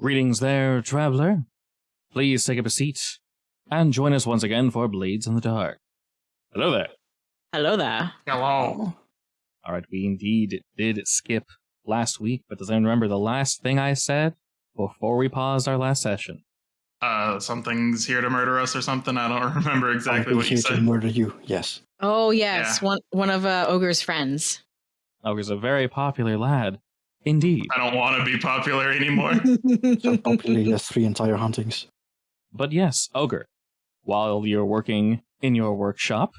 Greetings there, traveler. Please take up a seat and join us once again for Blades in the Dark. Hello there. Hello there. Hello. All right, we indeed did skip last week, but does anyone remember the last thing I said before we paused our last session? Something's here to murder us or something. I don't remember exactly what you here to said. murder you, yes. Oh, yes. Yeah. One of Ogre's friends. Ogre's a very popular lad. Indeed. I don't want to be popular anymore. So popularly has 3 entire huntings. But yes, Ogre, while you're working in your workshop,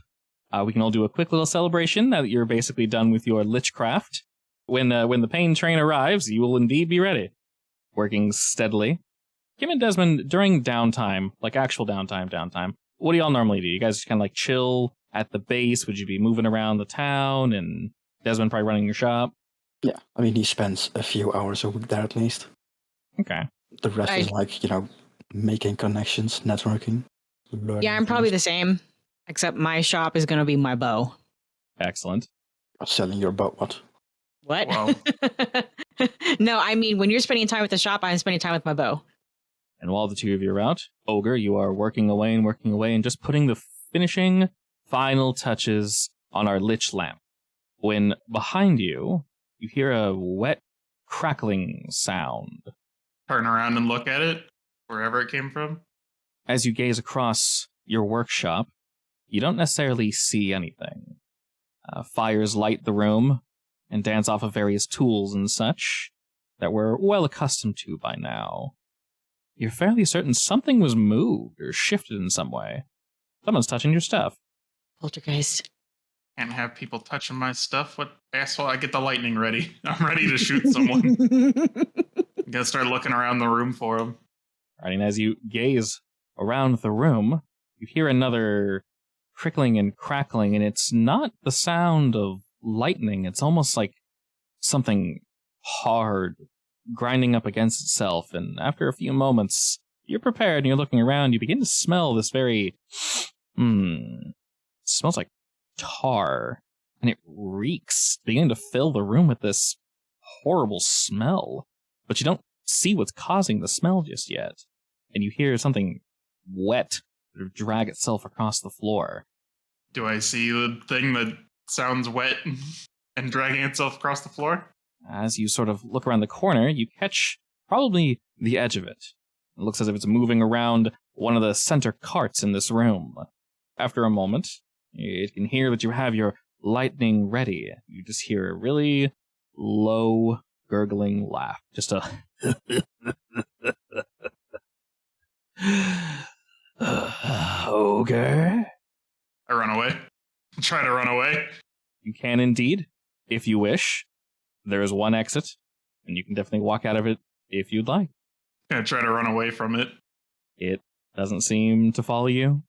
we can all do a quick little celebration now that you're basically done with your lichcraft. When the pain train arrives, you will indeed be ready. Working steadily. Kim and Desmond, during downtime, like actual downtime, what do y'all normally do? You guys just kind of like chill at the base? Would you be moving around the town and Desmond probably running your shop? Yeah, I mean, he spends a few hours a week there at least. Okay. The rest is like, making connections, networking. Yeah, I'm probably the same, except my shop is going to be my bow. Excellent. Selling your bow, what? What? Wow. No, I mean, when you're spending time with the shop, I'm spending time with my bow. And while the two of you are out, Ogre, you are working away and just putting the finishing final touches on our lich lamp. When behind you, you hear a wet, crackling sound. Turn around and look at it, wherever it came from. As you gaze across your workshop, you don't necessarily see anything. Fires light the room and dance off of various tools and such that we're well accustomed to by now. You're fairly certain something was moved or shifted in some way. Someone's touching your stuff. Poltergeist. Can't have people touching my stuff. What asshole? I get the lightning ready. I'm ready to shoot someone. Gotta start looking around the room for them. Right, and as you gaze around the room, you hear another crickling and crackling, and it's not the sound of lightning. It's almost like something hard grinding up against itself, and after a few moments, you're prepared and you're looking around. You begin to smell this very... it smells like tar, and it reeks, beginning to fill the room with this horrible smell. But you don't see what's causing the smell just yet. And you hear something wet sort of drag itself across the floor. Do I see the thing that sounds wet and dragging itself across the floor? As you sort of look around the corner, you catch probably the edge of it. It looks as if it's moving around one of the center carts in this room. After a moment, you can hear that you have your lightning ready. You just hear a really low, gurgling laugh. Just a... Ogre? I run away. Try to run away. You can indeed, if you wish. There is one exit, and you can definitely walk out of it if you'd like. Gonna try to run away from it. It doesn't seem to follow you.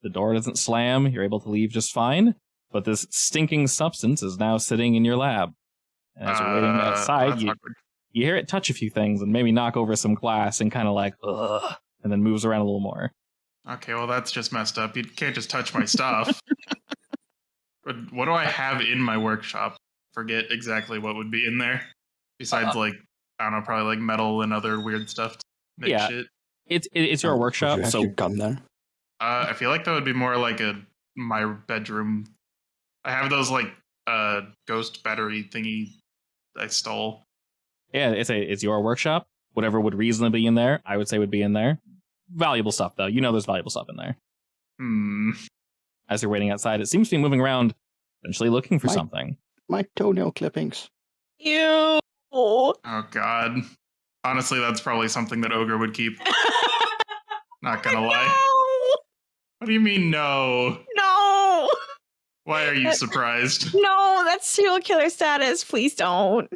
The door doesn't slam. You're able to leave just fine. But this stinking substance is now sitting in your lab. And as you're waiting outside, you hear it touch a few things and maybe knock over some glass and kind of like, ugh, and then moves around a little more. Okay, well, that's just messed up. You can't just touch my stuff. What do I have in my workshop? Forget exactly what would be in there. Besides, I don't know, probably like metal and other weird stuff to make shit. It's your workshop, Would you have so... your gun there? I feel like that would be more like my bedroom. I have those ghost battery thingy I stole. Yeah, it's your workshop. Whatever would reasonably be in there, I would say would be in there. Valuable stuff, though. You know there's valuable stuff in there. As you're waiting outside, it seems to be moving around, eventually looking for something. My toenail clippings. Ew. Oh, God. Honestly, that's probably something that Ogre would keep. Not gonna lie. No! What do you mean, no? No! Why are you surprised? No, that's serial killer status. Please don't.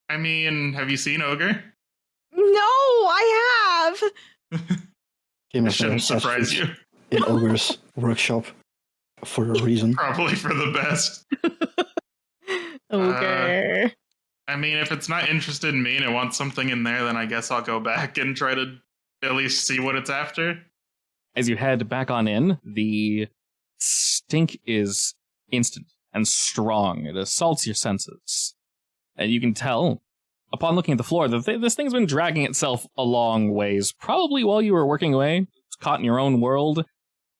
I mean, have you seen Ogre? No, I have. It shouldn't surprise you. In Ogre's workshop for a reason. Probably for the best. Ogre. I mean, if it's not interested in me and it wants something in there, then I guess I'll go back and try to at least see what it's after. As you head back on in, the stink is instant and strong. It assaults your senses. And you can tell upon looking at the floor, this thing's been dragging itself a long ways. Probably while you were working away, it's caught in your own world.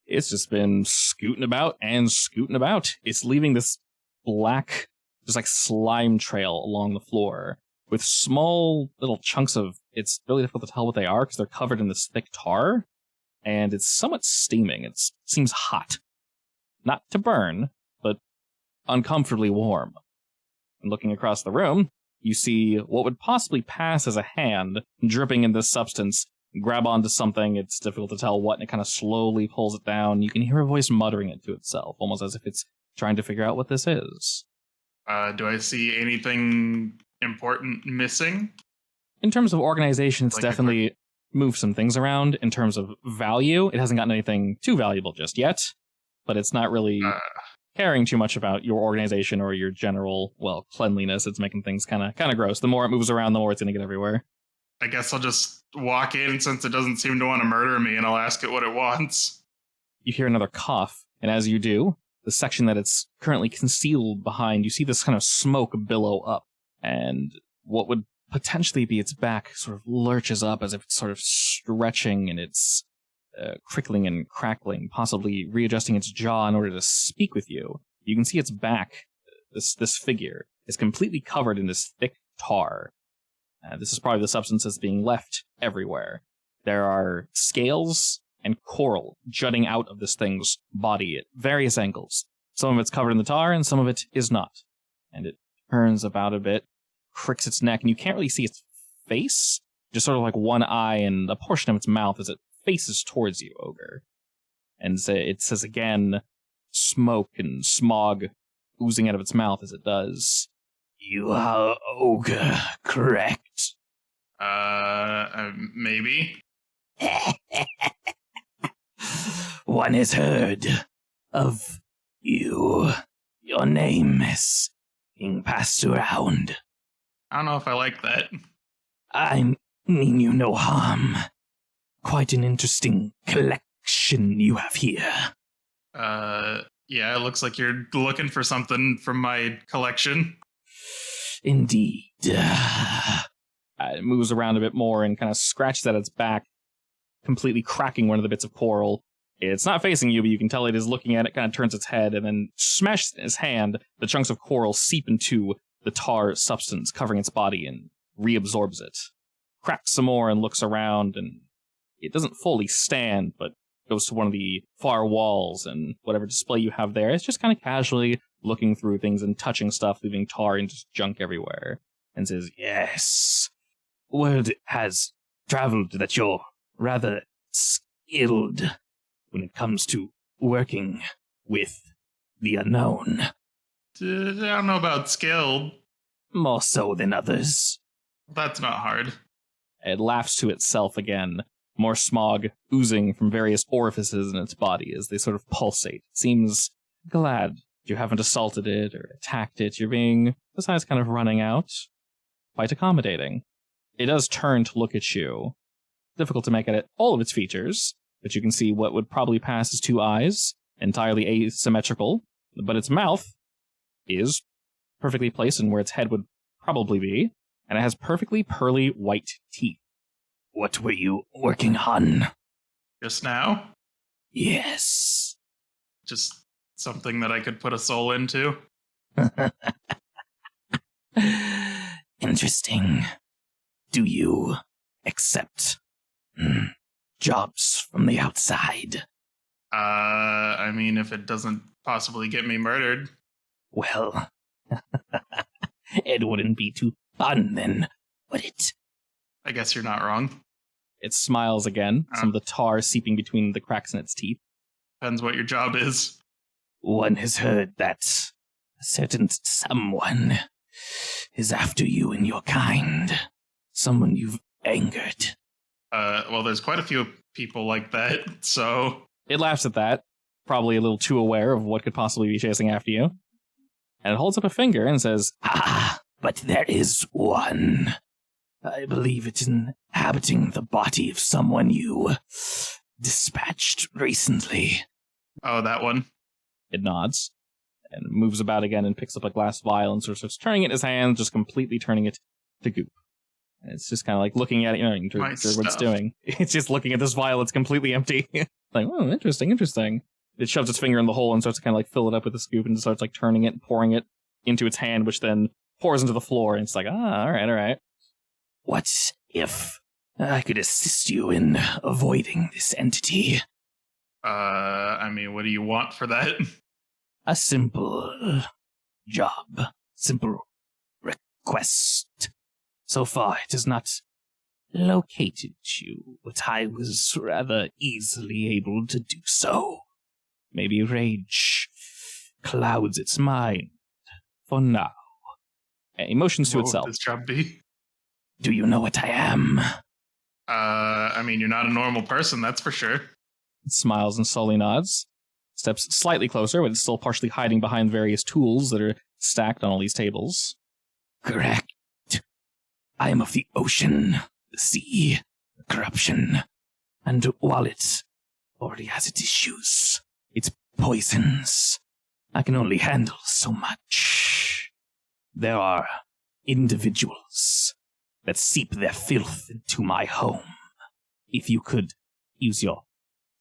It's just been scooting about and scooting about. It's leaving this black, just like slime trail along the floor with small little chunks of, it's really difficult to tell what they are because they're covered in this thick tar, and it's somewhat steaming. It seems hot. Not to burn, but uncomfortably warm. And looking across the room, you see what would possibly pass as a hand dripping in this substance, grab onto something, it's difficult to tell what, and it kind of slowly pulls it down. You can hear a voice muttering it to itself, almost as if it's trying to figure out what this is. Do I see anything important missing? In terms of organization, it's definitely moved some things around. In terms of value, it hasn't gotten anything too valuable just yet, but it's not really caring too much about your organization or your general, cleanliness. It's making things kind of gross. The more it moves around, the more it's going to get everywhere. I guess I'll just walk in since it doesn't seem to want to murder me, and I'll ask it what it wants. You hear another cough, and as you do, the section that it's currently concealed behind, you see this kind of smoke billow up, and what would potentially be its back sort of lurches up as if it's sort of stretching, and it's crickling and crackling, possibly readjusting its jaw in order to speak with you. You can see its back, this figure, is completely covered in this thick tar. This is probably the substance that's being left everywhere. There are scales and coral jutting out of this thing's body at various angles. Some of it's covered in the tar, and some of it is not. And it turns about a bit, cricks its neck, and you can't really see its face, just sort of like one eye and a portion of its mouth as it faces towards you, Ogre. And it says again, smoke and smog oozing out of its mouth as it does. You are Ogre, correct? Maybe. One has heard of you. Your name is being passed around. I don't know if I like that. I mean you no harm. Quite an interesting collection you have here. Yeah, it looks like you're looking for something from my collection. Indeed. It moves around a bit more and kind of scratches at its back, completely cracking one of the bits of coral. It's not facing you, but you can tell it is looking at it, kind of turns its head, and then smashes in his hand. The chunks of coral seep into the tar substance covering its body and reabsorbs it. Cracks some more and looks around, and it doesn't fully stand, but goes to one of the far walls, and whatever display you have there, it's just kind of casually looking through things and touching stuff, leaving tar and just junk everywhere, and says, yes, word has traveled that you're rather skilled when it comes to working with the unknown. I don't know about skilled. More so than others. That's not hard. It laughs to itself again, more smog oozing from various orifices in its body as they sort of pulsate. It seems glad you haven't assaulted it or attacked it. You're being, besides kind of running out, quite accommodating. It does turn to look at you. Difficult to make out all of its features, but you can see what would probably pass as two eyes, entirely asymmetrical, but its mouth is perfectly placed in where its head would probably be, and it has perfectly pearly white teeth. What were you working on? Just now? Yes. Just something that I could put a soul into? Interesting. Do you accept jobs from the outside? I mean, if it doesn't possibly get me murdered. Well, it wouldn't be too fun then, would it? I guess you're not wrong. It smiles again, some of the tar seeping between the cracks in its teeth. Depends what your job is. One has heard that a certain someone is after you and your kind. Someone you've angered. Well, there's quite a few people like that, so... It laughs at that, probably a little too aware of what could possibly be chasing after you. And it holds up a finger and says, but there is one. I believe it's inhabiting the body of someone you dispatched recently. Oh, that one? It nods and moves about again and picks up a glass vial and sort of starts turning it in his hand, just completely turning it to goop. And it's just kind of like looking at it, you know, My what it's stuff. doing. It's just looking at this vial. It's completely empty. Like, oh, interesting. It shoves its finger in the hole and starts to kind of like fill it up with a scoop and starts like turning it and pouring it into its hand, which then pours into the floor. And it's like, all right. What if I could assist you in avoiding this entity? I mean, what do you want for that? A simple job, simple request. So far, it has not located you, but I was rather easily able to do so. Maybe rage clouds its mind for now. Emotions to What would itself. this job be? Do you know what I am? I mean, you're not a normal person, that's for sure. It smiles and slowly nods. Steps slightly closer, but it's still partially hiding behind various tools that are stacked on all these tables. Correct. I am of the ocean, the sea, the corruption. And while it already has its issues, its poisons, I can only handle so much. There are individuals that seep their filth into my home. If you could use your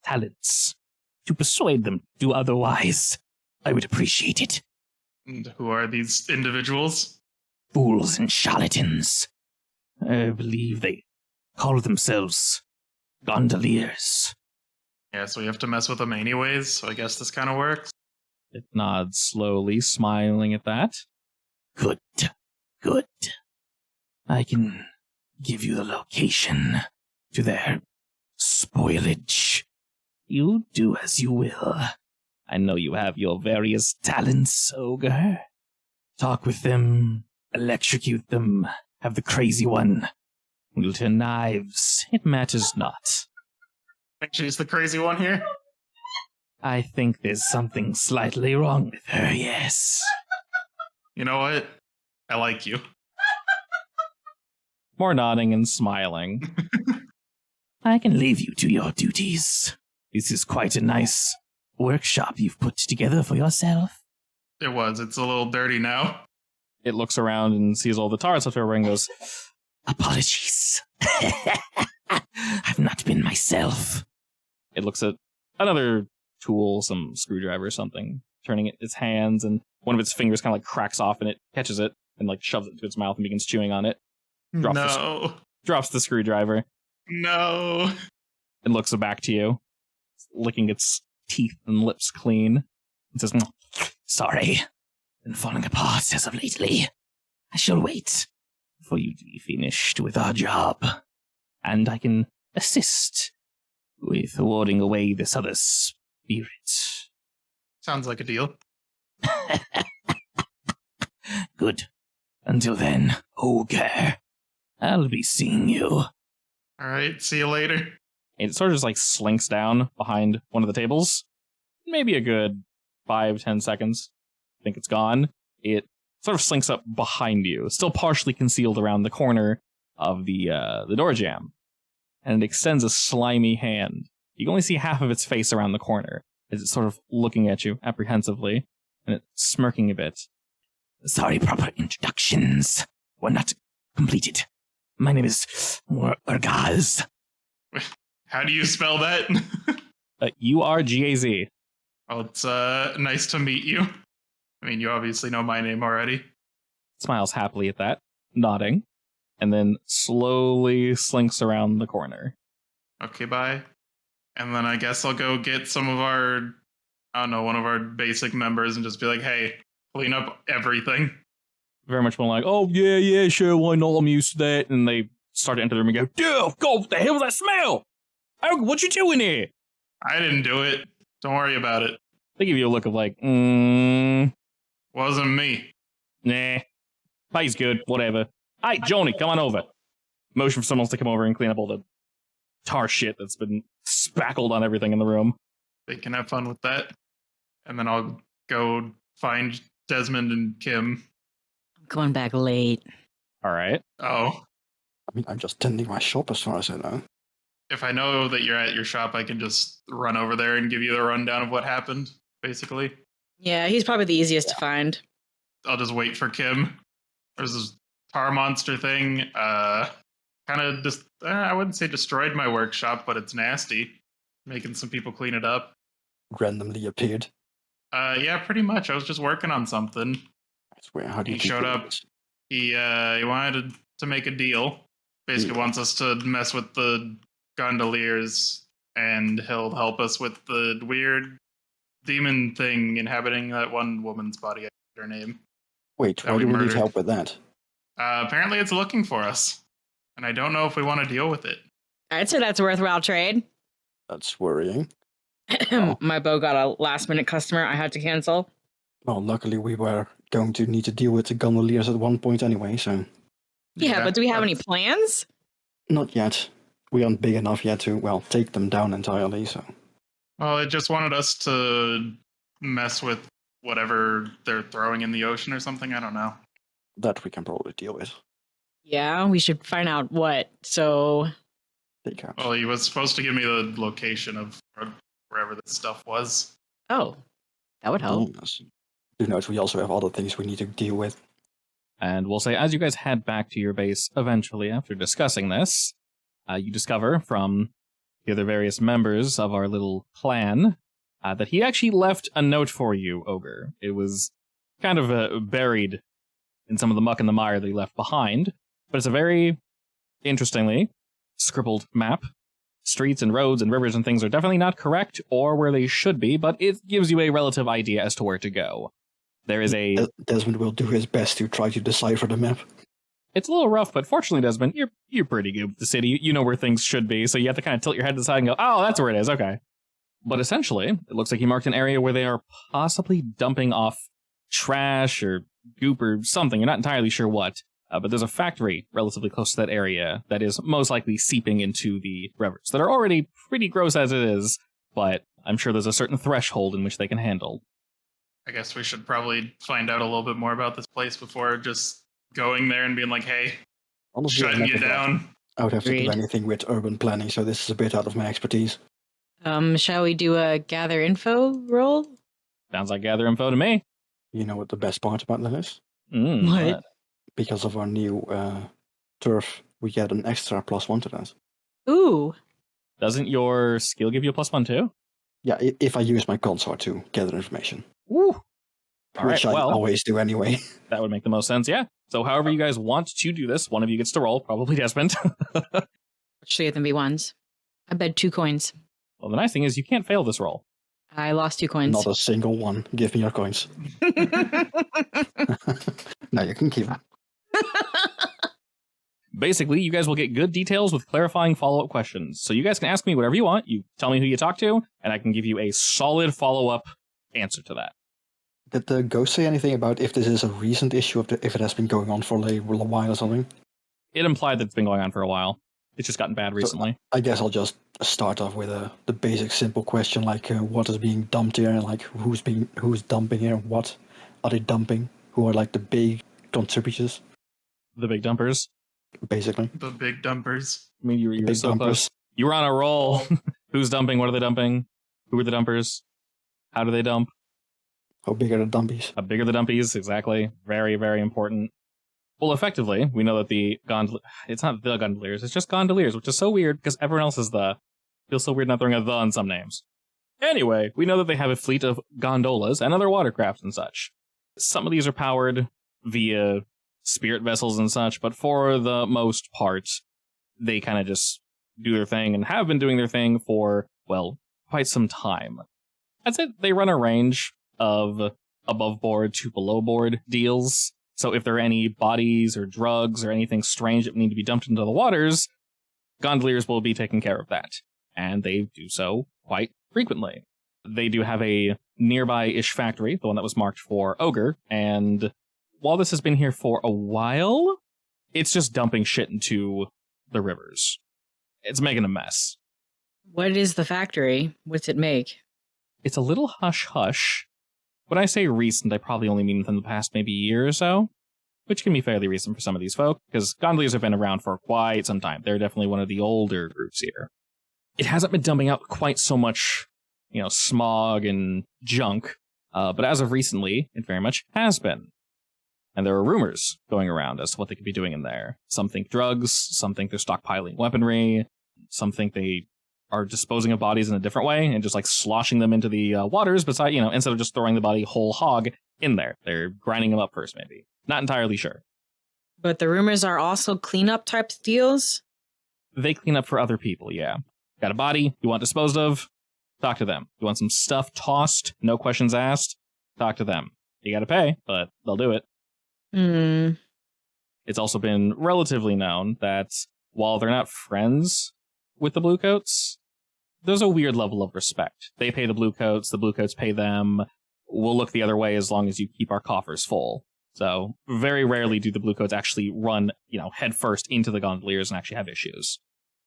talents to persuade them to do otherwise, I would appreciate it. And who are these individuals? Fools and charlatans. I believe they call themselves gondoliers. Yeah, so we have to mess with them anyways, so I guess this kind of works. It nods slowly, smiling at that. Good. I can give you the location to their spoilage. You do as you will. I know you have your various talents, ogre. Talk with them, electrocute them, have the crazy one wield her knives. It matters not. Think she's the crazy one here? I think there's something slightly wrong with her, yes. You know what? I like you. More nodding and smiling. I can leave you to your duties. This is quite a nice workshop you've put together for yourself. It was. It's a little dirty now. It looks around and sees all the tar stuff everywhere and goes, Apologies. I've not been myself. it looks at another tool, some screwdriver or something, turning it its hands, and one of its fingers kind of like cracks off and it catches it and like shoves it into its mouth and begins chewing on it. Drops the screwdriver No. and looks back to you, licking its teeth and lips clean. It says, Sorry. Been falling apart as of lately. I shall wait for you to be finished with our job. And I can assist with warding away this other spirit. Sounds like a deal. Good. Until then, ogre, I'll be seeing you. Alright, see you later. And it sort of just like slinks down behind one of the tables. Maybe a good 5-10 seconds. I think it's gone. It sort of slinks up behind you, still partially concealed around the corner of the door jamb. And it extends a slimy hand. You can only see half of its face around the corner as it's sort of looking at you apprehensively, and it's smirking a bit. Sorry, proper introductions were not completed. My name is Urgaz. How do you spell that? URGAZ. Well, it's nice to meet you. I mean, you obviously know my name already. Smiles happily at that, nodding, and then slowly slinks around the corner. Okay, bye. And then I guess I'll go get some of our, I don't know, one of our basic members and just be like, hey, clean up everything. Very much more like, oh, yeah, sure, why not? I'm used to that. And they start to enter the room and go, dude, God, what the hell was that smell? Oh, what you doing here? I didn't do it. Don't worry about it. They give you a look of like, Wasn't me. nah, pay's good, whatever. Hey, Johnny, come on over. Motion for someone else to come over and clean up all the tar shit that's been spackled on everything in the room. They can have fun with that. And then I'll go find Desmond and Kim. I'm coming back late. All right. Oh, I mean, I'm just tending my shop as far as I know. if I know that you're at your shop, I can just run over there and give you the rundown of what happened, basically. Yeah, he's probably the easiest to find. I'll just wait for Kim. Or tar monster thing kind of just, I wouldn't say destroyed my workshop, but it's nasty. Making some people clean it up. Randomly appeared. Yeah, pretty much. I was just working on something. I swear, how do you He keep showed doing up. this? He wanted to make a deal. Basically wants us to mess with the gondoliers, and he'll help us with the weird demon thing inhabiting that one woman's body. I forget her name. Wait, that why we do we need murdered. help with that? Apparently it's looking for us, and I don't know if we want to deal with it. I'd say that's a worthwhile trade. That's worrying. Oh. My bow got a last-minute customer I had to cancel. Well, luckily we were going to need to deal with the gondoliers at one point anyway, so... Yeah, but do we have any plans? Not yet. We aren't big enough yet to, well, take them down entirely, so... Well, it just wanted us to mess with whatever they're throwing in the ocean or something. I don't know. That we can probably deal with. Yeah, we should find out what. So, Take out. Well, he was supposed to give me the location of wherever this stuff was. oh, that would help. Yes. Do note we also have other things we need to deal with. And we'll say, as you guys head back to your base eventually after discussing this, you discover from the other various members of our little clan that he actually left a note for you, Ogre. It was kind of buried in some of the muck and the mire that he left behind, but it's a very, interestingly, scribbled map. Streets and roads and rivers and things are definitely not correct or where they should be, but it gives you a relative idea as to where to go. There is a... Desmond will do his best to try to decipher the map. It's a little rough, but fortunately, Desmond, you're pretty good with the city. You know where things should be, so you have to kind of tilt your head to the side and go, oh, that's where it is, okay. But essentially, it looks like he marked an area where they are possibly dumping off trash or goop or something. You're not entirely sure what, but there's a factory relatively close to that area that is most likely seeping into the rivers that are already pretty gross as it is, but I'm sure there's a certain threshold in which they can handle. I guess we should probably find out a little bit more about this place before just going there and being like, hey, Honestly, shutting you I'd never thought down. I would have to do Agreed. anything with urban planning, so this is a bit out of my expertise. Shall we do a gather info roll? Sounds like gather info to me. You know what the best part about that is? What? Because of our new turf, we get an extra +1 to that. Ooh. Doesn't your skill give you a +1 too? Yeah, if I use my consort to gather information. Woo! All Which right, I well, always do anyway. that would make the most sense, yeah. So however you guys want to do this, one of you gets to roll, probably Desmond. Should get them be ones. I bet 2 coins. Well, the nice thing is you can't fail this roll. I lost 2 coins. Not a single one. Give me your coins. No, you can keep them. Basically, you guys will get good details with clarifying follow-up questions. So you guys can ask me whatever you want. You tell me who you talk to, and I can give you a solid follow-up answer to that. Did the ghost say anything about if this is a recent issue, if it has been going on for a while or something? It implied that it's been going on for a while. It's just gotten bad recently. I guess I'll just start off with the basic simple question, like what is being dumped here, and like who's dumping here, what are they dumping, who are like the big contributors, The big dumpers. basically. The big dumpers. I mean, you were Big so dumpers. close. You were on a roll. Who's dumping? What are they dumping? Who are the dumpers? How do they dump? How big are the dumpies? How big are the dumpies? Exactly. Very, very important. Well, effectively, we know that the it's not the gondoliers, it's just gondoliers, which is so weird because everyone else is the... Feels so weird not throwing a the on some names. Anyway, we know that they have a fleet of gondolas and other watercrafts and such. Some of these are powered via spirit vessels and such, but for the most part, they kind of just do their thing and have been doing their thing for, well, quite some time. I'd say they run a range of above board to below board deals. So if there are any bodies or drugs or anything strange that need to be dumped into the waters, gondoliers will be taking care of that. And they do so quite frequently. They do have a nearby-ish factory, the one that was marked for Ogre, and while this has been here for a while, it's just dumping shit into the rivers. It's making a mess. What is the factory? What's it make? It's a little hush-hush. When I say recent, I probably only mean within the past maybe year or so, which can be fairly recent for some of these folk, because gondoliers have been around for quite some time. They're definitely one of the older groups here. It hasn't been dumping out quite so much, smog and junk, but as of recently, it very much has been. And there are rumors going around as to what they could be doing in there. Some think drugs, some think they're stockpiling weaponry, some think they are disposing of bodies in a different way and just like sloshing them into the waters beside, instead of just throwing the body whole hog in there. They're grinding them up first, maybe. Not entirely sure. But the rumors are also cleanup type deals? They clean up for other people, yeah. Got a body you want disposed of? Talk to them. You want some stuff tossed? No questions asked? Talk to them. You gotta pay, but they'll do it. It's also been relatively known that while they're not friends with the Bluecoats, there's a weird level of respect. They pay the Bluecoats pay them. We'll look the other way as long as you keep our coffers full. So very rarely do the Bluecoats actually run, head first into the gondoliers and actually have issues.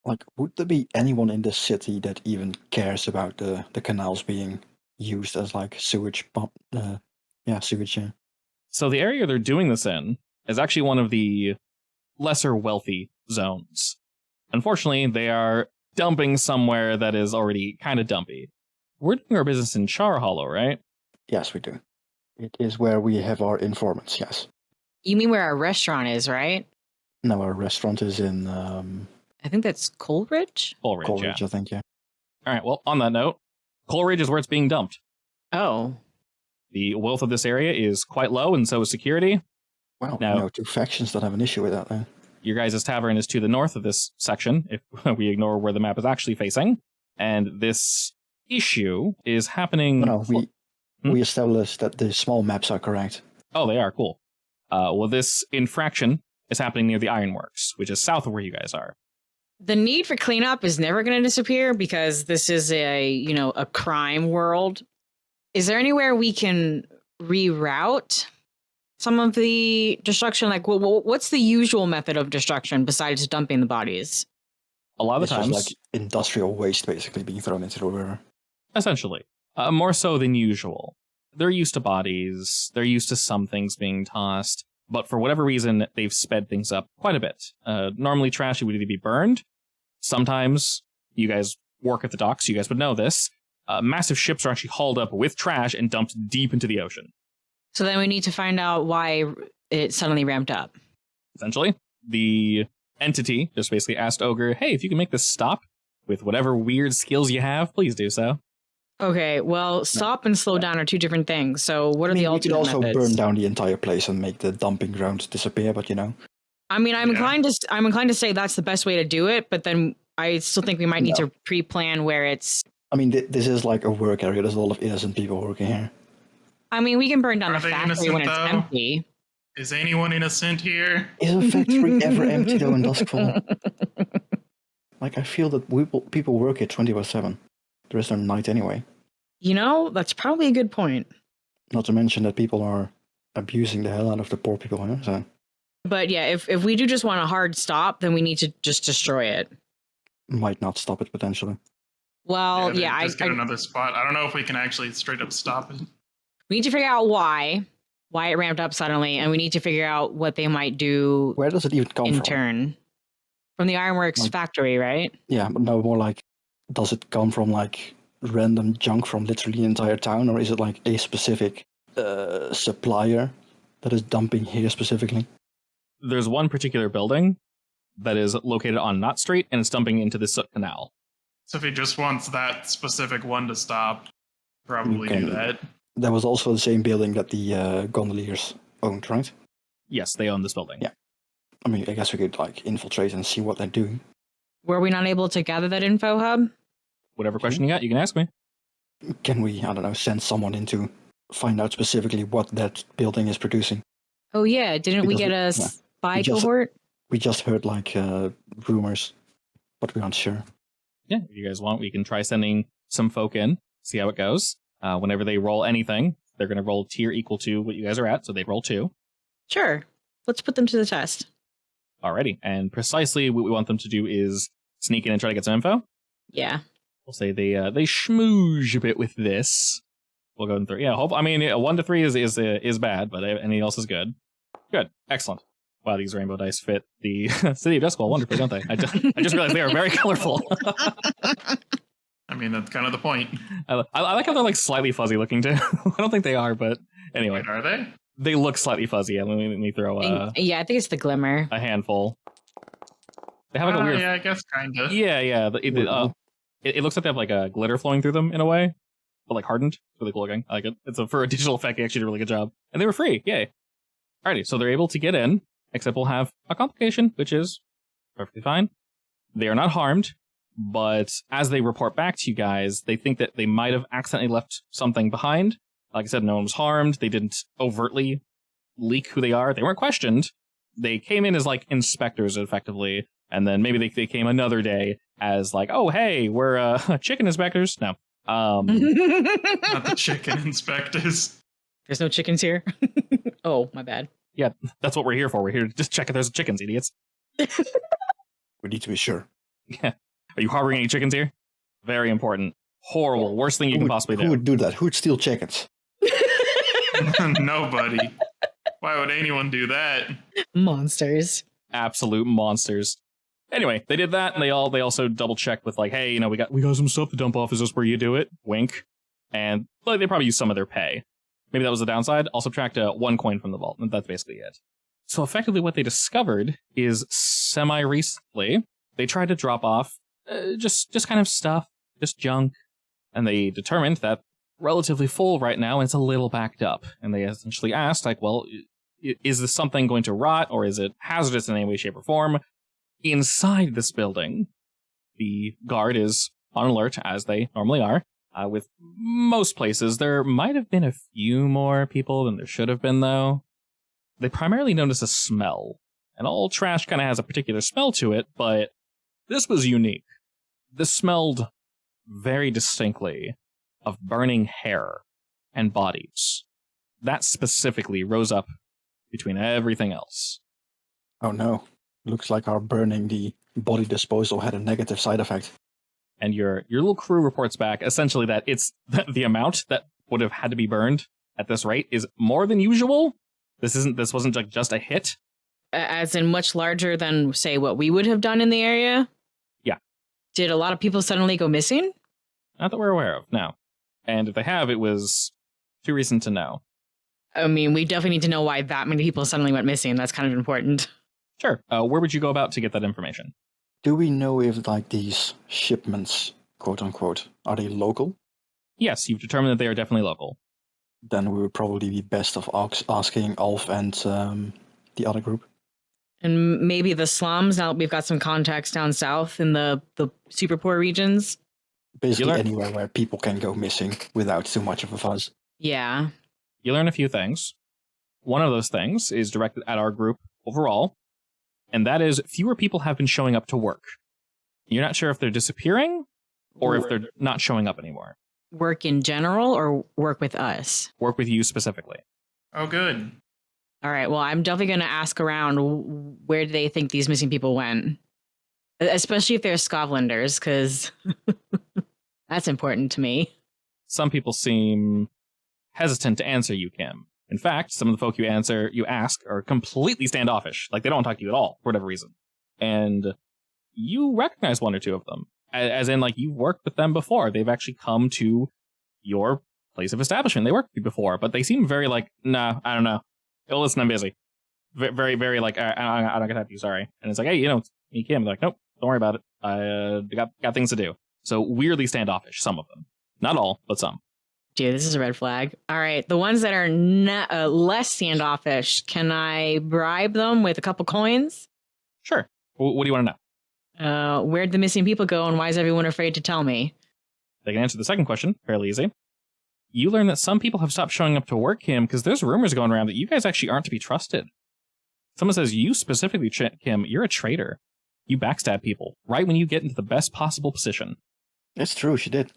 Like, would there be anyone in the city that even cares about the canals being used as like sewage pump? Sewage. Yeah. So the area they're doing this in is actually one of the lesser wealthy zones. Unfortunately, they are dumping somewhere that is already kind of dumpy. We're doing our business in Char Hollow, right? Yes, we do. It is where we have our informants, yes. You mean where our restaurant is, right? No, our restaurant is in... I think that's Coleridge? Coleridge, yeah. I think, yeah. All right, well, on that note, Coleridge is where it's being dumped. Oh. The wealth of this area is quite low, and so is security. Well, now, two factions that have an issue with that, then. Your guys' tavern is to the north of this section, if we ignore where the map is actually facing. And this issue is happening... No, we established that the small maps are correct. Oh, they are, cool. Well, this infraction is happening near the Ironworks, which is south of where you guys are. The need for cleanup is never going to disappear because this is a crime world. Is there anywhere we can reroute some of the destruction? Like, what's the usual method of destruction besides dumping the bodies? A lot of the times, just like industrial waste basically being thrown into the river. Essentially, more so than usual. They're used to bodies. They're used to some things being tossed. But for whatever reason, they've sped things up quite a bit. Normally, trash would either be burned. Sometimes, you guys work at the docks, you guys would know this. Massive ships are actually hauled up with trash and dumped deep into the ocean. So then we need to find out why it suddenly ramped up. Essentially, the entity just basically asked Ogre, hey, if you can make this stop with whatever weird skills you have, please do so. Okay, well, stop and slow down are two different things. So what are the alternate methods? You could also burn down the entire place and make the dumping grounds disappear, but I mean, I'm inclined to say that's the best way to do it, but then I still think we might need to pre-plan where it's... I mean, this is like a work area. There's a lot of innocent people working here. I mean, we can burn down the factory when it's empty. Is anyone innocent here? Is a factory ever empty though in Duskfall? Like, I feel that people work here 24/7. The rest of the night anyway. That's probably a good point. Not to mention that people are abusing the hell out of the poor people here. So. But yeah, if we do just want a hard stop, then we need to just destroy it. Might not stop it potentially. Well, I get another spot. I don't know if we can actually straight up stop it. We need to figure out why it ramped up suddenly, and we need to figure out what they might do. Where does it even come from? In turn, from the Ironworks factory, right? Yeah, but no, more like, does it come from like random junk from literally the entire town, or is it like a specific supplier that is dumping here specifically? There's one particular building that is located on Knot Street, and it's dumping into the Soot Canal. So if he just wants that specific one to stop, probably do that. That was also the same building that the gondoliers owned, right? Yes, they own this building. Yeah. I mean, I guess we could like infiltrate and see what they're doing. Were we not able to gather that info, Hub? Whatever question you got, you can ask me. Can we, I don't know, send someone in to find out specifically what that building is producing? Oh yeah, didn't we get a spy cohort? We just heard like rumors, but we aren't sure. Yeah, if you guys want, we can try sending some folk in, see how it goes. Whenever they roll anything, they're going to roll tier equal to what you guys are at, so they roll 2. Sure. Let's put them to the test. Alrighty, and precisely what we want them to do is sneak in and try to get some info. Yeah. We'll say they schmooze a bit with this. We'll go through. Yeah, 1 to 3 is bad, but anything else is good. Good, excellent. Wow, these rainbow dice fit the City of Duskwall wonderfully, don't they? I just realized they are very colorful. I mean, that's kind of the point. I like how they're like slightly fuzzy looking too. I don't think they are, but anyway. Wait, are they? They look slightly fuzzy. Let me throw Yeah, I think it's the glimmer. a handful. They have like a weird. Yeah, I guess kind of. Yeah. It looks like they have like a glitter flowing through them in a way, but like hardened. It's really cool looking. I like it. For a digital effect, they actually did a really good job. And they were free. Yay. Alrighty, so they're able to get in, except we'll have a complication, which is perfectly fine. They are not harmed, but as they report back to you guys, they think that they might have accidentally left something behind. Like I said, no one was harmed. They didn't overtly leak who they are. They weren't questioned. They came in as like inspectors, effectively, and then maybe they came another day as like, oh, hey, we're chicken inspectors. No. Not the chicken inspectors. There's no chickens here. Oh, my bad. Yeah, that's what we're here for. We're here to just check if there's chickens, idiots. We need to be sure. Yeah. Are you harboring any chickens here? Very important. Horrible. Worst thing you can possibly do. Who would do that? Who would steal chickens? Nobody. Why would anyone do that? Monsters. Absolute monsters. Anyway, they did that, and they also double checked with like, hey, we got some stuff to dump off. Is this where you do it? Wink. And like, they probably used some of their pay. Maybe that was the downside. I'll subtract 1 coin from the vault, and that's basically it. So effectively, what they discovered is semi-recently they tried to drop off just kind of stuff, just junk, and they determined that relatively full right now, and it's a little backed up. And they essentially asked, like, well, is this something going to rot, or is it hazardous in any way, shape, or form? Inside this building, the guard is on alert, as they normally are. With most places, there might have been a few more people than there should have been, though. They primarily notice a smell, and all trash kind of has a particular smell to it, but this was unique. This smelled very distinctly of burning hair and bodies. That specifically rose up between everything else. Oh no. Looks like our burning the body disposal had a negative side effect. And your little crew reports back essentially that it's the amount that would have had to be burned at this rate is more than usual. This wasn't like just a hit. As in much larger than, say, what we would have done in the area? Yeah. Did a lot of people suddenly go missing? Not that we're aware of, no. And if they have, it was too recent to know. I mean, we definitely need to know why that many people suddenly went missing. That's kind of important. Sure. Where would you go about to get that information? Do we know if like these shipments, quote unquote, are they local? Yes, you've determined that they are definitely local. Then we would probably be best of asking Alf and the other group. And maybe the slums, now that we've got some contacts down south in the super poor regions. Basically anywhere where people can go missing without too much of a fuss. Yeah. You learn a few things. One of those things is directed at our group overall, and that is fewer people have been showing up to work. You're not sure if they're disappearing or if they're not showing up anymore. Work in general or work with us? Work with you specifically. Oh, good. All right. Well, I'm definitely going to ask around where do they think these missing people went, especially if they're Scotlanders, because that's important to me. Some people seem hesitant to answer you, Kim. In fact, some of the folk you ask are completely standoffish. Like, they don't talk to you at all, for whatever reason. And you recognize one or two of them. As in, like, you've worked with them before. They've actually come to your place of establishment. They worked with you before, but they seem very like, nah, I don't know. Oh, listen, I'm busy. Very, very, like, I'm not gonna have you, sorry. And it's like, hey, it's me, Kim. They're like, nope, don't worry about it. I got things to do. So weirdly standoffish, some of them. Not all, but some. Dude, this is a red flag. All right, the ones that are less standoffish, can I bribe them with a couple coins? Sure. What do you want to know? Where'd the missing people go, and why is everyone afraid to tell me? They can answer the second question fairly easy. You learn that some people have stopped showing up to work, Kim, because there's rumors going around that you guys actually aren't to be trusted. Someone says you specifically, Kim, you're a traitor. You backstab people right when you get into the best possible position. It's true, she did.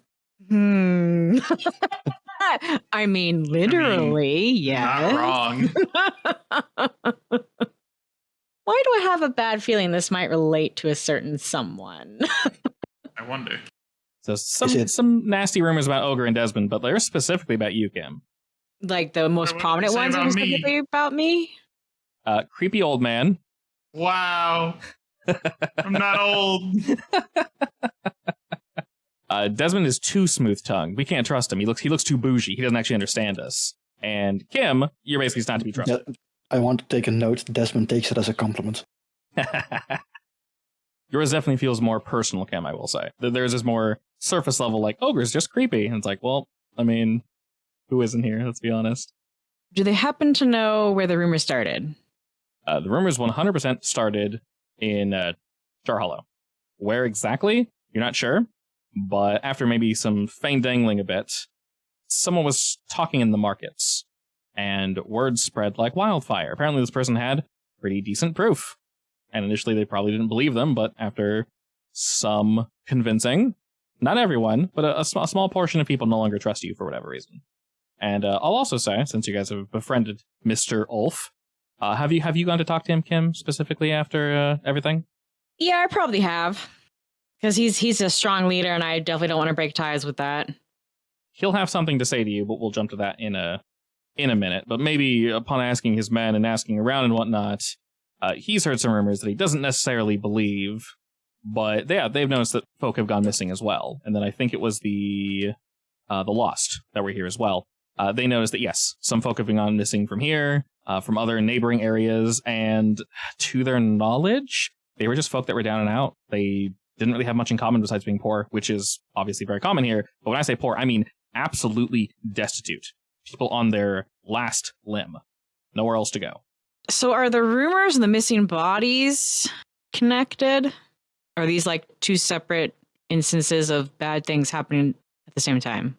I mean, literally, yes. Not wrong. Why do I have a bad feeling this might relate to a certain someone? I wonder. So some nasty rumors about Ogre and Desmond, but they're specifically about you, Kim. Like the most What prominent would you say ones are about me? specifically about me? Creepy old man. Wow. I'm not old. Desmond is too smooth-tongued. We can't trust him. He looks too bougie. He doesn't actually understand us. And Kim, you're basically not to be trusted. I want to take a note. Desmond takes it as a compliment. Yours definitely feels more personal, Kim, I will say. There's this more surface level, like, Ogre's just creepy. And it's like, well, I mean, who isn't here? Let's be honest. Do they happen to know where the rumor started? The rumors 100% started in Jar Hollow. Where exactly? You're not sure. But after maybe some fang-dangling a bit, someone was talking in the markets. And word spread like wildfire. Apparently this person had pretty decent proof. And initially they probably didn't believe them, but after some convincing, not everyone, but a small portion of people no longer trust you for whatever reason. And I'll also say, since you guys have befriended Mr. Ulf, have you gone to talk to him, Kim, specifically after everything? Yeah, I probably have. Because he's a strong leader, and I definitely don't want to break ties with that. He'll have something to say to you, but we'll jump to that in a minute. But maybe upon asking his men and asking around and whatnot, he's heard some rumors that he doesn't necessarily believe. But yeah, they've noticed that folk have gone missing as well. And then I think it was the Lost that were here as well. They noticed that, yes, some folk have gone missing from here, from other neighboring areas, and to their knowledge, they were just folk that were down and out. They didn't really have much in common besides being poor, which is obviously very common here. But when I say poor, I mean absolutely destitute. People on their last limb. Nowhere else to go. So are the rumors and the missing bodies connected? Are these like two separate instances of bad things happening at the same time?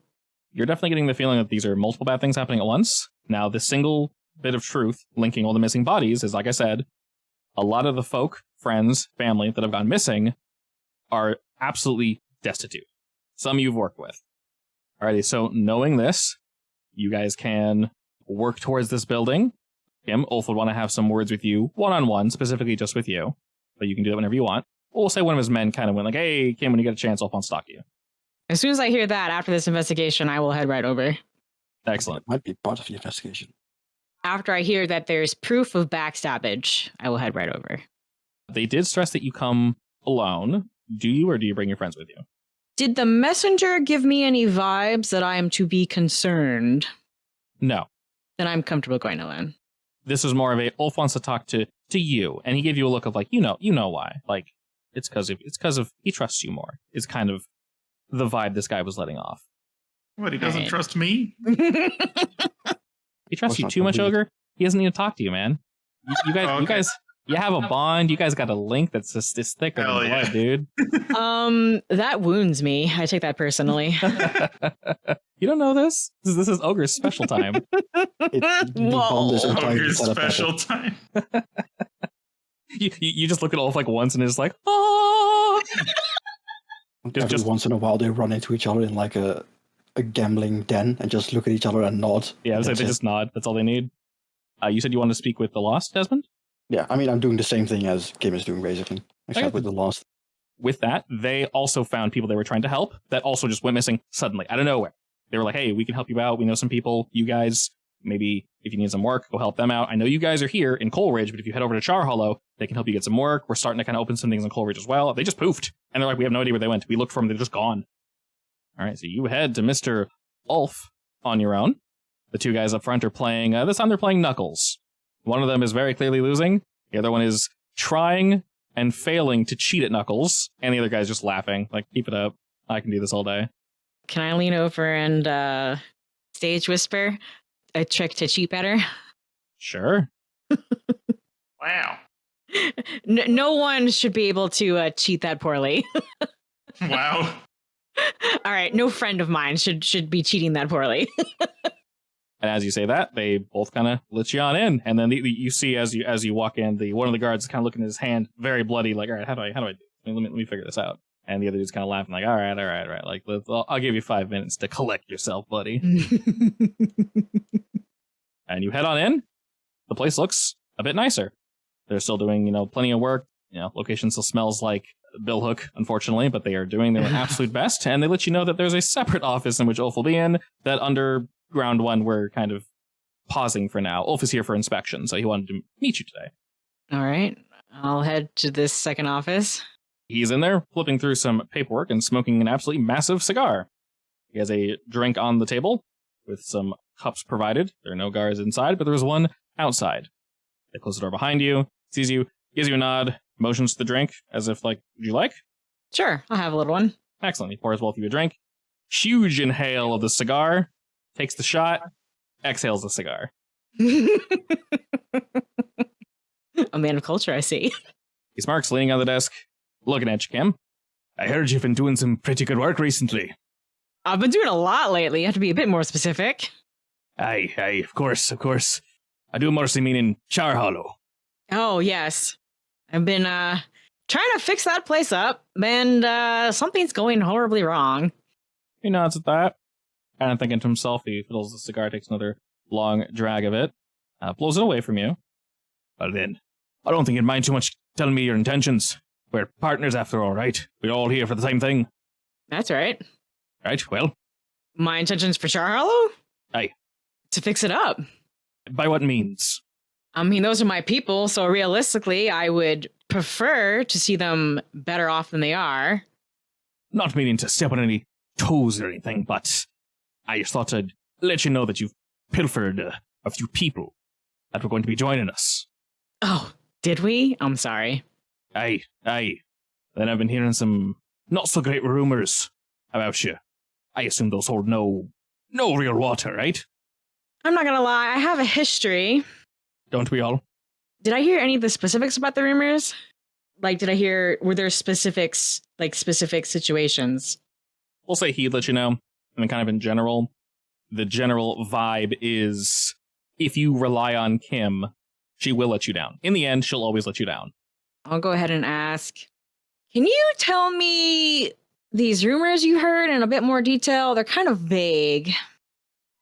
You're definitely getting the feeling that these are multiple bad things happening at once. Now, the single bit of truth linking all the missing bodies is, like I said, a lot of the folk, friends, family that have gone missing are absolutely destitute. Some you've worked with. Alrighty, so knowing this, you guys can work towards this building. Kim, Ulf would want to have some words with you, one-on-one, specifically just with you. But you can do that whenever you want. Or we'll say one of his men kind of went like, hey, Kim, when you get a chance, Ulf wants to talk to you. As soon as I hear that, after this investigation, I will head right over. Excellent. It might be part of the investigation. After I hear that there's proof of backstabbage, I will head right over. They did stress that you come alone. Do you, or do you bring your friends with you? Did the messenger give me any vibes that I am to be concerned? No. Then I'm comfortable going alone. This is more of a, Ulf wants to talk to you, and he gave you a look of like, you know why. Like, it's because of he trusts you more, is kind of the vibe this guy was letting off. What, he doesn't Right. trust me? He trusts What's you not too much, complete? Ogre? He doesn't need to talk to you, man. You guys, Oh, you okay. guys, you have a bond. You guys got a link that's just it's thicker Hell than yeah. blood, dude. That wounds me. I take that personally. You don't know this? This is Ogre's special time. The bond is Whoa. entirely Ogre's telepathic. special time. You just look at Ulf like once and it's like, oh. Every just- once in a while, they run into each other in like a gambling den and just look at each other and nod. Yeah, it's like That's they it. just nod. That's all they need. You said you wanted to speak with the Lost, Desmond? Yeah, I mean, I'm doing the same thing as Kim is doing, basically, except Okay. with the Lost. With that, they also found people they were trying to help that also just went missing suddenly, out of nowhere. They were like, hey, we can help you out. We know some people. You guys, maybe if you need some work, go help them out. I know you guys are here in Coleridge, but if you head over to Char Hollow, they can help you get some work. We're starting to kind of open some things in Coleridge as well. They just poofed. And they're like, we have no idea where they went. We looked for them. They're just gone. All right, so you head to Mr. Ulf on your own. The two guys up front are playing, this time they're playing Knuckles. One of them is very clearly losing. The other one is trying and failing to cheat at Knuckles. And the other guy's just laughing. Like, keep it up. I can do this all day. Can I lean over and stage whisper a trick to cheat better? Sure. Wow. No one should be able to cheat that poorly. Wow. All right, no friend of mine should be cheating that poorly. And as you say that, they both kind of let you on in. And then you see as you walk in, one of the guards kind of looking at his hand, very bloody, like, all right, how do I do it? Let me figure this out. And the other dude's kind of laughing, like, all right. Like, I'll give you 5 minutes to collect yourself, buddy. And you head on in. The place looks a bit nicer. They're still doing, plenty of work. Location still smells like Bill Hook, unfortunately, but they are doing their absolute best. And they let you know that there's a separate office in which Ulf will be in. That underground one we're kind of pausing for now. Ulf is here for inspection, so he wanted to meet you today. All right, I'll head to this second office. He's in there flipping through some paperwork and smoking an absolutely massive cigar. He has a drink on the table with some cups provided. There are no guards inside, but there is one outside. They close the door behind you, sees you, gives you a nod, motions to the drink, as if, like, would you like? Sure, I'll have a little one. Excellent. He pours both of you a drink. Huge inhale of the cigar, takes the shot, exhales the cigar. A man of culture, I see. He smirks, leaning on the desk, looking at you, Kim. I heard you've been doing some pretty good work recently. I've been doing a lot lately. You have to be a bit more specific. Aye, of course. I do mostly mean in Char Hollow. Oh, yes. I've been trying to fix that place up, and something's going horribly wrong. He nods at that. Kind of thinking to himself, he fiddles the cigar, takes another long drag of it, blows it away from you. Well then, I don't think you'd mind too much telling me your intentions. We're partners after all, right? We're all here for the same thing. That's right. Right, well? My intentions for Char Hollow? Aye. To fix it up. By what means? I mean, those are my people, so realistically, I would prefer to see them better off than they are. Not meaning to step on any toes or anything, but I just thought I'd let you know that you've pilfered a few people that were going to be joining us. Oh, did we? I'm sorry. Aye. Then I've been hearing some not-so-great rumors about you. I assume those hold no real water, right? I'm not gonna lie, I have a history. Don't we all? Did I hear any of the specifics about the rumors? Like, were there specifics, like specific situations? We'll say he'd let you know, and then kind of in general, the general vibe is if you rely on Kim, she will let you down. In the end, she'll always let you down. I'll go ahead and ask, can you tell me these rumors you heard in a bit more detail? They're kind of vague.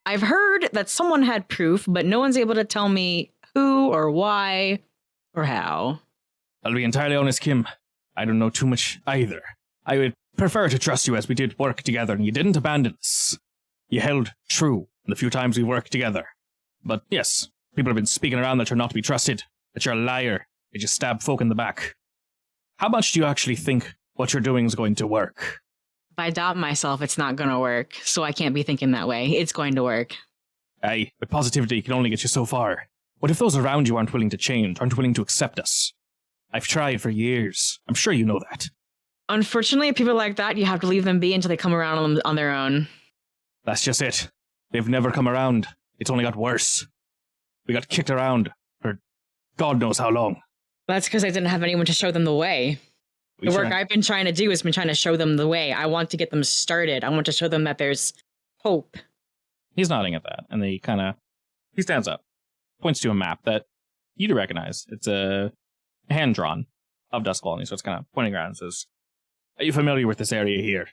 I've heard that someone had proof, but no one's able to tell me who or why or how. I'll be entirely honest, Kim. I don't know too much either. I would prefer to trust you as we did work together and you didn't abandon us. You held true the few times we worked together. But yes, people have been speaking around that you're not to be trusted, that you're a liar, that you stab folk in the back. How much do you actually think what you're doing is going to work? If I doubt myself, it's not going to work, so I can't be thinking that way. It's going to work. Aye, but positivity can only get you so far. What if those around you aren't willing to change, aren't willing to accept us? I've tried for years. I'm sure you know that. Unfortunately, people like that, you have to leave them be until they come around on their own. That's just it. They've never come around. It's only got worse. We got kicked around for God knows how long. That's because I didn't have anyone to show them the way. The work I've been trying to do has been trying to show them the way. I want to get them started. I want to show them that there's hope. He's nodding at that, and he stands up, points to a map that you do recognize. It's a hand-drawn of Duskwall, and he starts kind of pointing around and says, Are you familiar with this area here?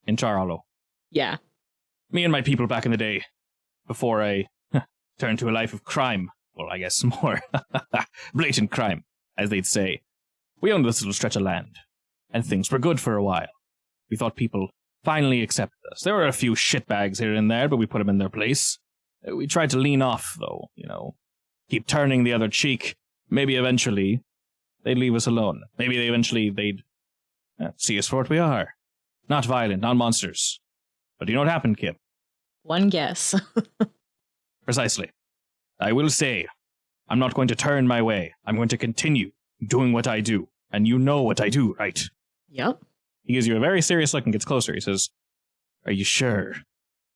In Char Hollow? Yeah. Me and my people back in the day, before I turned to a life of crime, well, I guess more blatant crime, as they'd say, we owned this little stretch of land, and things were good for a while. We thought people finally accepted us. There were a few shitbags here and there, but we put them in their place. We tried to lean off, though, keep turning the other cheek. Maybe eventually they'd leave us alone. Maybe they'd see us for what we are. Not violent, not monsters. But you know what happened, Kip? One guess. Precisely. I will say, I'm not going to turn my way. I'm going to continue doing what I do. And you know what I do, right? Yep. He gives you a very serious look and gets closer. He says, Are you sure?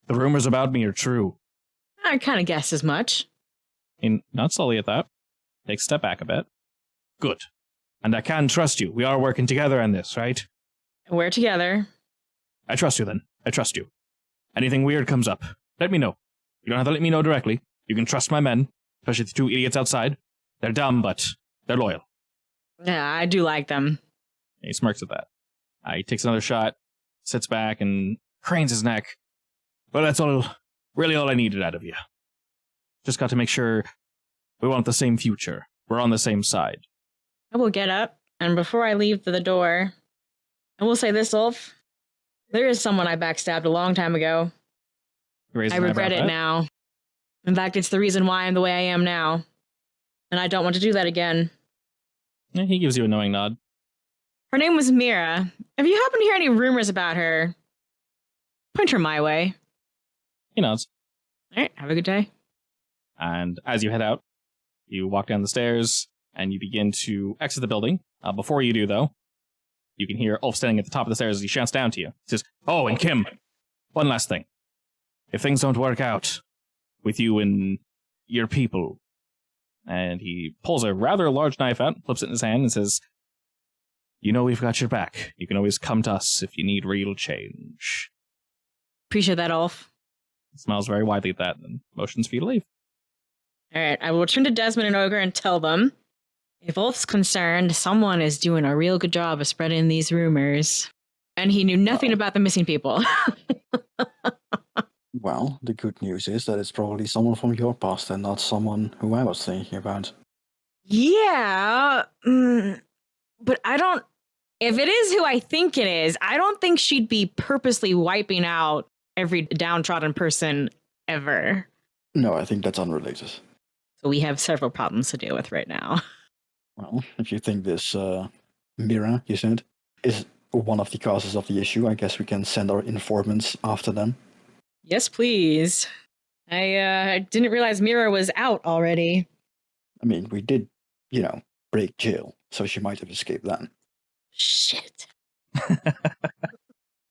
The rumors about me are true. I kind of guessed as much. Not slowly at that. Takes a step back a bit. Good. And I can trust you. We are working together on this, right? We're together. I trust you then. I trust you. Anything weird comes up, let me know. You don't have to let me know directly. You can trust my men, especially the two idiots outside. They're dumb, but they're loyal. Yeah, I do like them. And he smirks at that. He takes another shot, sits back, and cranes his neck. Well, that's really all I needed out of you. Just got to make sure we want the same future. We're on the same side. I will get up, and before I leave the door, I will say this, Ulf. There is someone I backstabbed a long time ago. I regret it now. In fact, it's the reason why I'm the way I am now. And I don't want to do that again. Yeah, he gives you a knowing nod. Her name was Mira. If you happen to hear any rumors about her, point her my way. He nods. All right, have a good day. And as you head out, you walk down the stairs and you begin to exit the building. Before you do, though, you can hear Ulf standing at the top of the stairs as he shouts down to you. He says, "Oh, and Kim, one last thing. If things don't work out with you and your people," and he pulls a rather large knife out, flips it in his hand, and says, "You know we've got your back. You can always come to us if you need real change." Appreciate that, Ulf. He smiles very widely at that and motions for you to leave. All right, I will turn to Desmond and Ogre and tell them, if Ulf's concerned, someone is doing a real good job of spreading these rumors. And he knew nothing about the missing people. Well, the good news is that it's probably someone from your past and not someone who I was thinking about. Yeah, but I don't... If it is who I think it is, I don't think she'd be purposely wiping out every downtrodden person ever. No, I think that's unrelated. So we have several problems to deal with right now. Well, if you think this Mira, you said, is one of the causes of the issue, I guess we can send our informants after them. Yes, please. I didn't realize Mira was out already. I mean, we did, break jail, so she might have escaped then. Shit.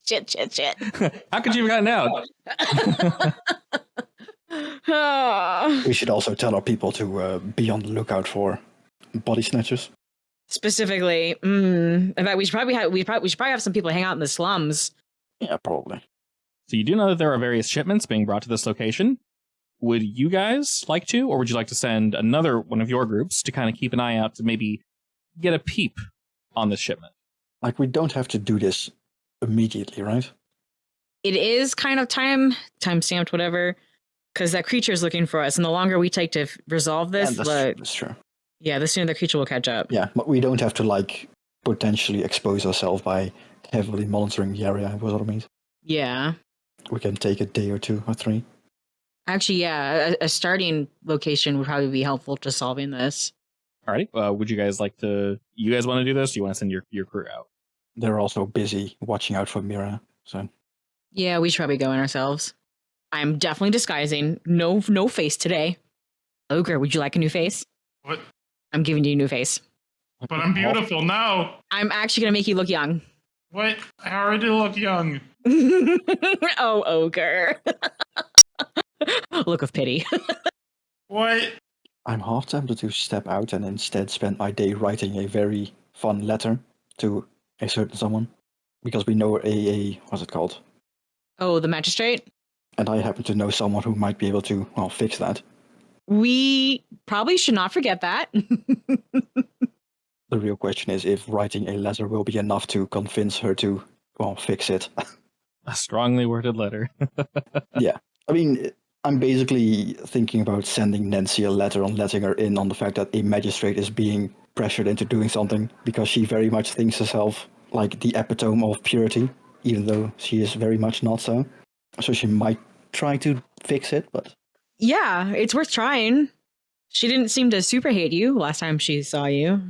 Shit. How could you have gotten out? We should also tell our people to be on the lookout for body snatchers. Specifically, in fact, we should probably have some people hang out in the slums. Yeah, probably. So you do know that there are various shipments being brought to this location. Would you guys like to, or would you like to send another one of your groups to kind of keep an eye out to maybe get a peep on this shipment? Like, we don't have to do this immediately, right? It is kind of time-stamped, whatever, because that creature is looking for us, and the longer we take to resolve this, that's true. Yeah, the sooner the creature will catch up. Yeah, but we don't have to, potentially expose ourselves by heavily monitoring the area, was what I mean. Yeah. We can take a day or 2 or 3. Actually, yeah, a starting location would probably be helpful to solving this. Alrighty. Would you guys like to... You guys want to do this? Or do you want to send your crew out? They're also busy watching out for Mira, so... Yeah, we should probably go in ourselves. I'm definitely disguising. No face today. Ogre, would you like a new face? What? I'm giving you a new face. But I'm beautiful now. I'm actually going to make you look young. What? I already look young. Oh, Ogre. Look of pity. What? I'm half tempted to step out and instead spend my day writing a very fun letter to a certain someone. Because we know what's it called? Oh, the magistrate? And I happen to know someone who might be able to, fix that. We probably should not forget that. The real question is if writing a letter will be enough to convince her to, fix it. A strongly worded letter. Yeah. I mean, I'm basically thinking about sending Nancy a letter and letting her in on the fact that a magistrate is being pressured into doing something because she very much thinks herself like the epitome of purity, even though she is very much not so. So she might try to fix it, but... Yeah, it's worth trying. She didn't seem to super hate you last time she saw you.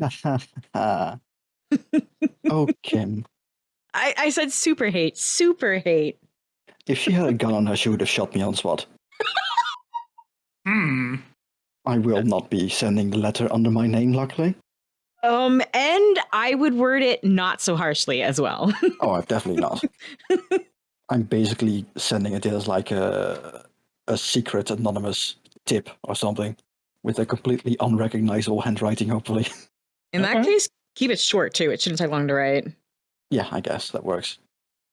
Oh, Kim. I said super hate. If she had a gun on her, she would have shot me on spot. I will not be sending the letter under my name, luckily. And I would word it not so harshly as well. Oh, definitely not. I'm basically sending it as like a secret anonymous tip or something with a completely unrecognizable handwriting, hopefully. In that case, keep it short too. It shouldn't take long to write. Yeah, I guess that works.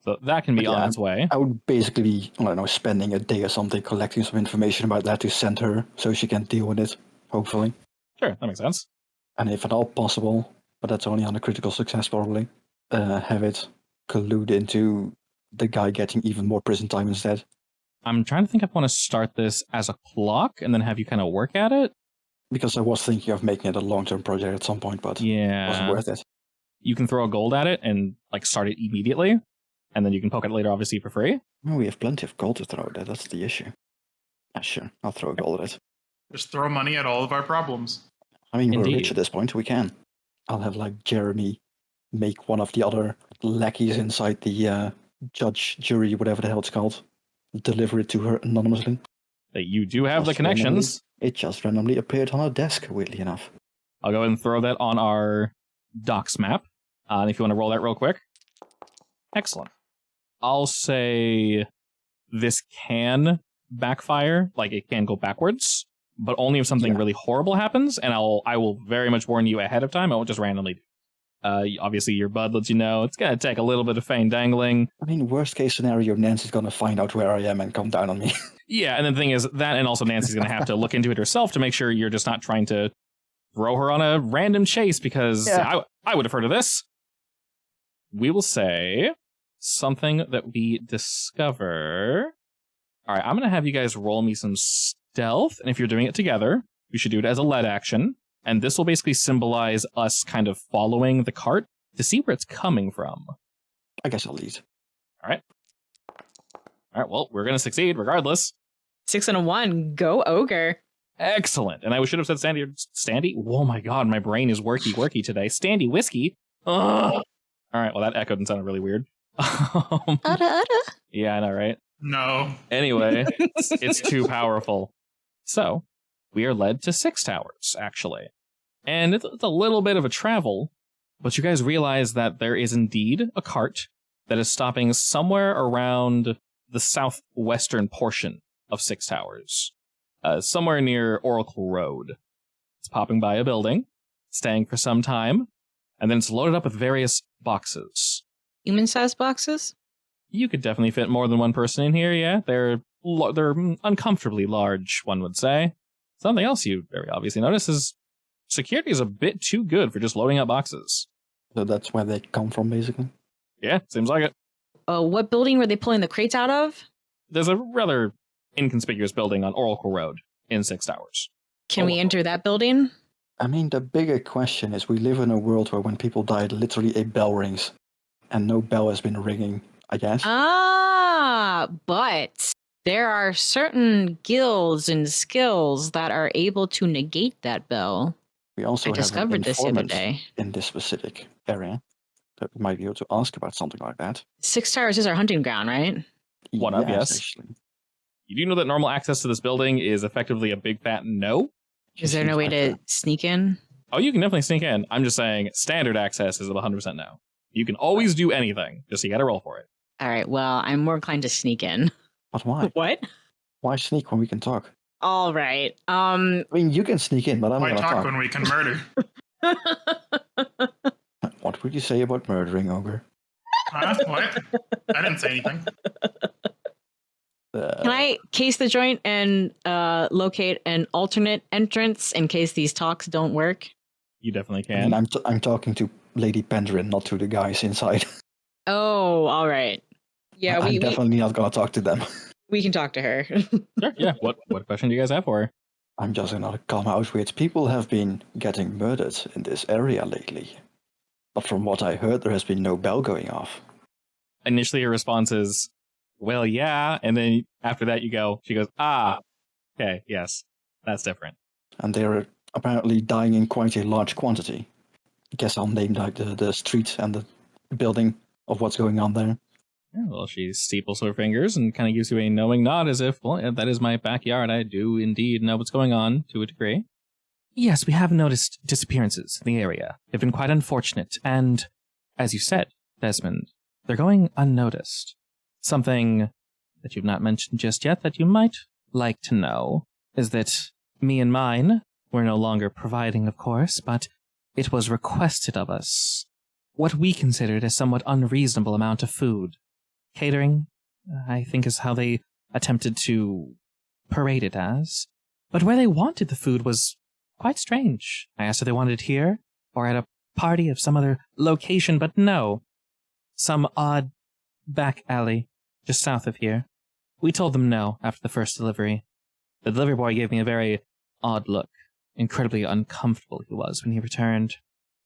So that can be on its way. I would basically be, spending a day or something collecting some information about that to send her so she can deal with it, hopefully. Sure, that makes sense. And if at all possible, but that's only on a critical success probably, have it collude into the guy getting even more prison time instead. I'm trying to think if I want to start this as a clock and then have you kind of work at it. Because I was thinking of making it a long-term project at some point, but it wasn't worth it. You can throw a gold at it and start it immediately, and then you can poke it later, obviously, for free. Well, we have plenty of gold to throw at it. That's the issue. Yeah, sure. I'll throw a gold at it. Just throw money at all of our problems. I mean, Indeed. We're rich at this point. We can. I'll have, Jeremy make one of the other lackeys inside the judge, jury, whatever the hell it's called, deliver it to her anonymously. that you do have the Just connections. It just randomly appeared on our desk, weirdly enough. I'll go ahead and throw that on our docs map. And if you want to roll that real quick. Excellent. I'll say this can backfire, like it can go backwards, but only if something really horrible happens, and I will very much warn you ahead of time. I won't just randomly do it. Obviously, your bud lets you know it's going to take a little bit of feign dangling. I mean, worst case scenario, Nancy's going to find out where I am and come down on me. Yeah, and the thing is, that and also Nancy's going to have to look into it herself to make sure you're just not trying to throw her on a random chase, because I would have heard of this. We will say something that we discover. All right, I'm going to have you guys roll me some stealth, and if you're doing it together, you should do it as a lead action, and this will basically symbolize us kind of following the cart to see where it's coming from. I guess I'll lead. All right, well, we're going to succeed regardless. 6 and a 1. Go ogre. Excellent. And I should have said Standy. Oh my god, my brain is worky today. Standy whiskey. Ugh. All right, well, that echoed and sounded really weird. Yeah, I know, right? No. Anyway, it's too powerful. So, we are led to 6 towers, actually. And it's a little bit of a travel, but you guys realize that there is indeed a cart that is stopping somewhere around the southwestern portion of 6 towers. Somewhere near Oracle Road. It's popping by a building, staying for some time, and then it's loaded up with various boxes. Human-sized boxes? You could definitely fit more than one person in here, yeah. They're uncomfortably large, one would say. Something else you very obviously notice is security is a bit too good for just loading up boxes. So that's where they come from, basically? Yeah, seems like it. What building were they pulling the crates out of? There's a rather inconspicuous building on Oracle Road in 6 towers. Can we enter that building? I mean, the bigger question is we live in a world where when people die, literally a bell rings. And no bell has been ringing, I guess. But there are certain guilds and skills that are able to negate that bell. We also I discovered this the other day. In this specific area that we might be able to ask about something like that. 6 towers is our hunting ground, right? One up, yes. Actually. You do know that normal access to this building is effectively a big fat no? Is there no way to sneak in? Oh, you can definitely sneak in. I'm just saying standard access is 100% no. You can always do anything, just you gotta roll for it. All right, well, I'm more inclined to sneak in. But why? What? Why sneak when we can talk? All right. I mean, you can sneak in, but I'm Why gonna talk when we can murder? What would you say about murdering, Ogre? Huh? What? I didn't say anything. Can I case the joint and locate an alternate entrance in case these talks don't work? You definitely I can. mean, I'm talking to Lady Pendrin, not to the guys inside. Oh, all right. Yeah, I'm definitely not gonna talk to them. we can talk to her. Sure, yeah. What question do you guys have for her? I'm just gonna come out with people have been getting murdered in this area lately. But from what I heard, there has been no bell going off. Initially, her response is, well, yeah. And then after that, she goes, okay, yes, that's different. And they're apparently dying in quite a large quantity. I guess I'll name like the street and the building of what's going on there. Yeah, well, she steeples her fingers and kind of gives you a knowing nod as if, well, yeah, that is my backyard. I do indeed know what's going on to a degree. Yes, we have noticed disappearances in the area. They've been quite unfortunate. And, as you said, Desmond, they're going unnoticed. Something that you've not mentioned just yet that you might like to know is that me and mine were no longer providing, of course, but it was requested of us what we considered a somewhat unreasonable amount of food. Catering, I think, is how they attempted to parade it as. But where they wanted the food was quite strange. I asked if they wanted it here, or at a party of some other location, but no. Some odd back alley, just south of here. We told them no after the first delivery. The delivery boy gave me a very odd look. Incredibly uncomfortable he was when he returned.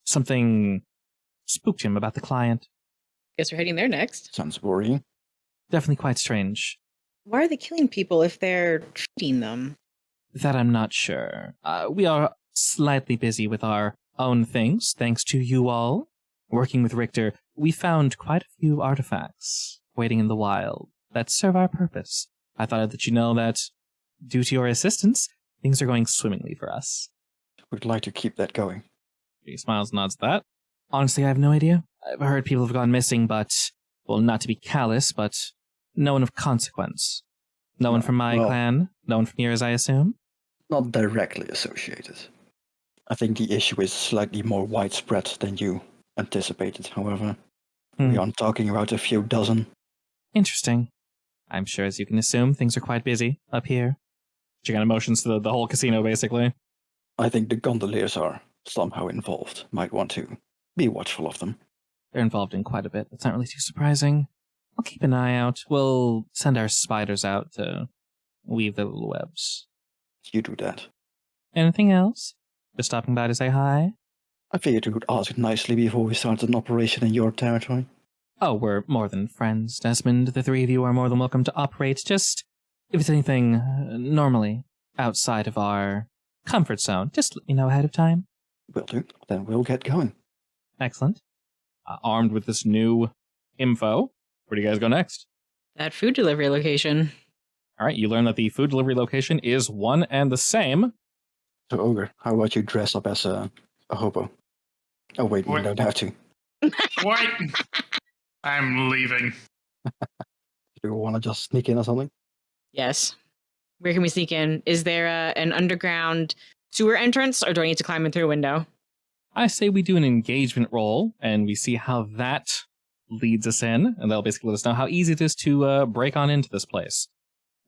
Something spooked him about the client. Guess we're heading there next. Sounds worrying. Definitely quite strange. Why are they killing people if they're treating them? That I'm not sure. We are slightly busy with our own things, thanks to you all. Working with Richter, we found quite a few artifacts waiting in the wild that serve our purpose. I thought I'd let you know that due to your assistance, things are going swimmingly for us. Would like to keep that going. He smiles and nods at that. Honestly, I have no idea. I've heard people have gone missing, but, well, not to be callous, but no one of consequence. No one from my clan, no one from yours, I assume? Not directly associated. I think the issue is slightly more widespread than you anticipated, however. We aren't talking about a few dozen. Interesting. I'm sure, as you can assume, things are quite busy up here. She kind of motions to the whole casino, basically. I think the gondoliers are somehow involved. Might want to be watchful of them. They're involved in quite a bit. That's not really too surprising. I'll keep an eye out. We'll send our spiders out to weave their little webs. You do that. Anything else? Just stopping by to say hi? I figured you would ask nicely before we started an operation in your territory. Oh, we're more than friends, Desmond. The three of you are more than welcome to operate. Just, if it's anything normally outside of our comfort zone, just let me know ahead of time. Will do. Then we'll get going. Excellent. Armed with this new info, where do you guys go next? That food delivery location. All right, you learn that the food delivery location is one and the same. So, Ogre, how about you dress up as a hobo? Oh, wait, What? you don't have to. What? I'm leaving. Do you want to just sneak in or something? Yes. Where can we sneak in? Is there an underground sewer entrance, or do I need to climb in through a window? I say we do an engagement roll, and we see how that leads us in, and that'll basically let us know how easy it is to break on into this place.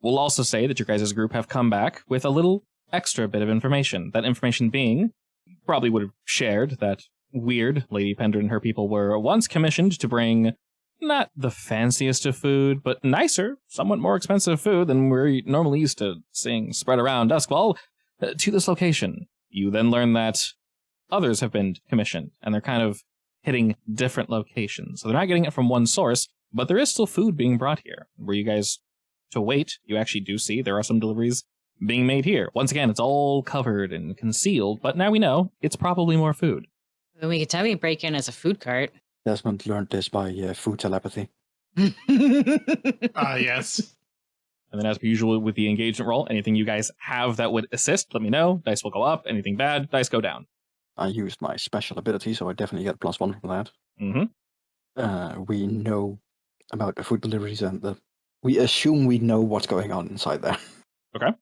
We'll also say that your guys' group have come back with a little extra bit of information. That information being, you probably would have shared that weird Lady Pender and her people were once commissioned to bring not the fanciest of food, but nicer, somewhat more expensive food than we're normally used to seeing spread around Duskwall, to this location. You then learn that others have been commissioned, and they're kind of hitting different locations. So they're not getting it from one source, but there is still food being brought here. Where you guys to wait, you actually do see there are some deliveries being made here. Once again, it's all covered and concealed, but now we know it's probably more food. Then we could tell we break in as a food cart. Desmond learned this by food telepathy. Yes. And then as per usual with the engagement roll, anything you guys have that would assist, let me know. Dice will go up. Anything bad, dice go down. I used my special ability, so I definitely get +1 for that. Mm-hmm. We know about the food deliveries, and we assume we know what's going on inside there. Okay.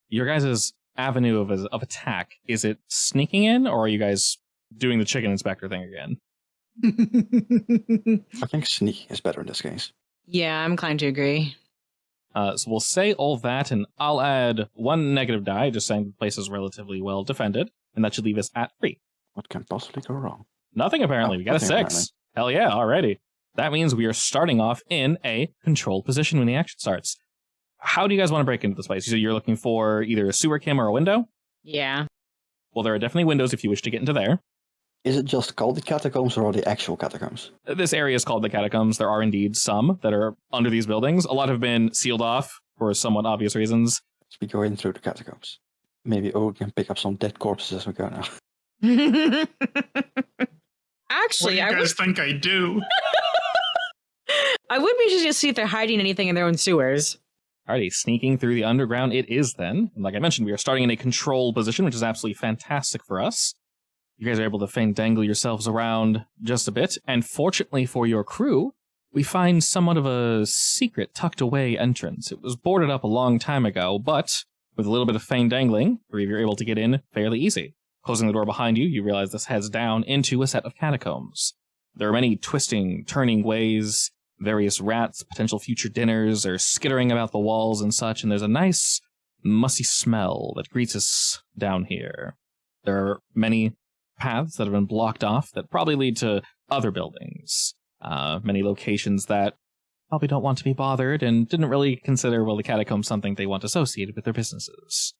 Your guys' avenue of attack, is it sneaking in, or are you guys doing the chicken inspector thing again? I think sneaking is better in this case. Yeah, I'm inclined to agree. So we'll say all that, and I'll add one negative die, just saying the place is relatively well defended, and that should leave us at 3. What can possibly go wrong? Nothing, apparently. We got a 6. Apparently. Hell yeah, alrighty. That means we are starting off in a controlled position when the action starts. How do you guys want to break into this place? So you're looking for either a sewer cam or a window? Yeah. Well, there are definitely windows if you wish to get into there. Is it just called the catacombs or are the actual catacombs? This area is called the catacombs. There are indeed some that are under these buildings. A lot have been sealed off for somewhat obvious reasons. We go in through the catacombs. Maybe Owen can pick up some dead corpses as we go now. Actually, What do you guys think I do? I would be interested to see if they're hiding anything in their own sewers. Alrighty, sneaking through the underground it is then. And like I mentioned, we are starting in a control position, which is absolutely fantastic for us. You guys are able to dangle yourselves around just a bit, and fortunately for your crew, we find somewhat of a secret tucked away entrance. It was boarded up a long time ago, but with a little bit of dangling, you're able to get in fairly easy. Closing the door behind you, you realize this heads down into a set of catacombs. There are many twisting, turning ways. Various rats, potential future dinners, are skittering about the walls and such, and there's a nice, musty smell that greets us down here. There are many paths that have been blocked off that probably lead to other buildings. Many locations that probably don't want to be bothered and didn't really consider, the catacombs something they want associated with their businesses.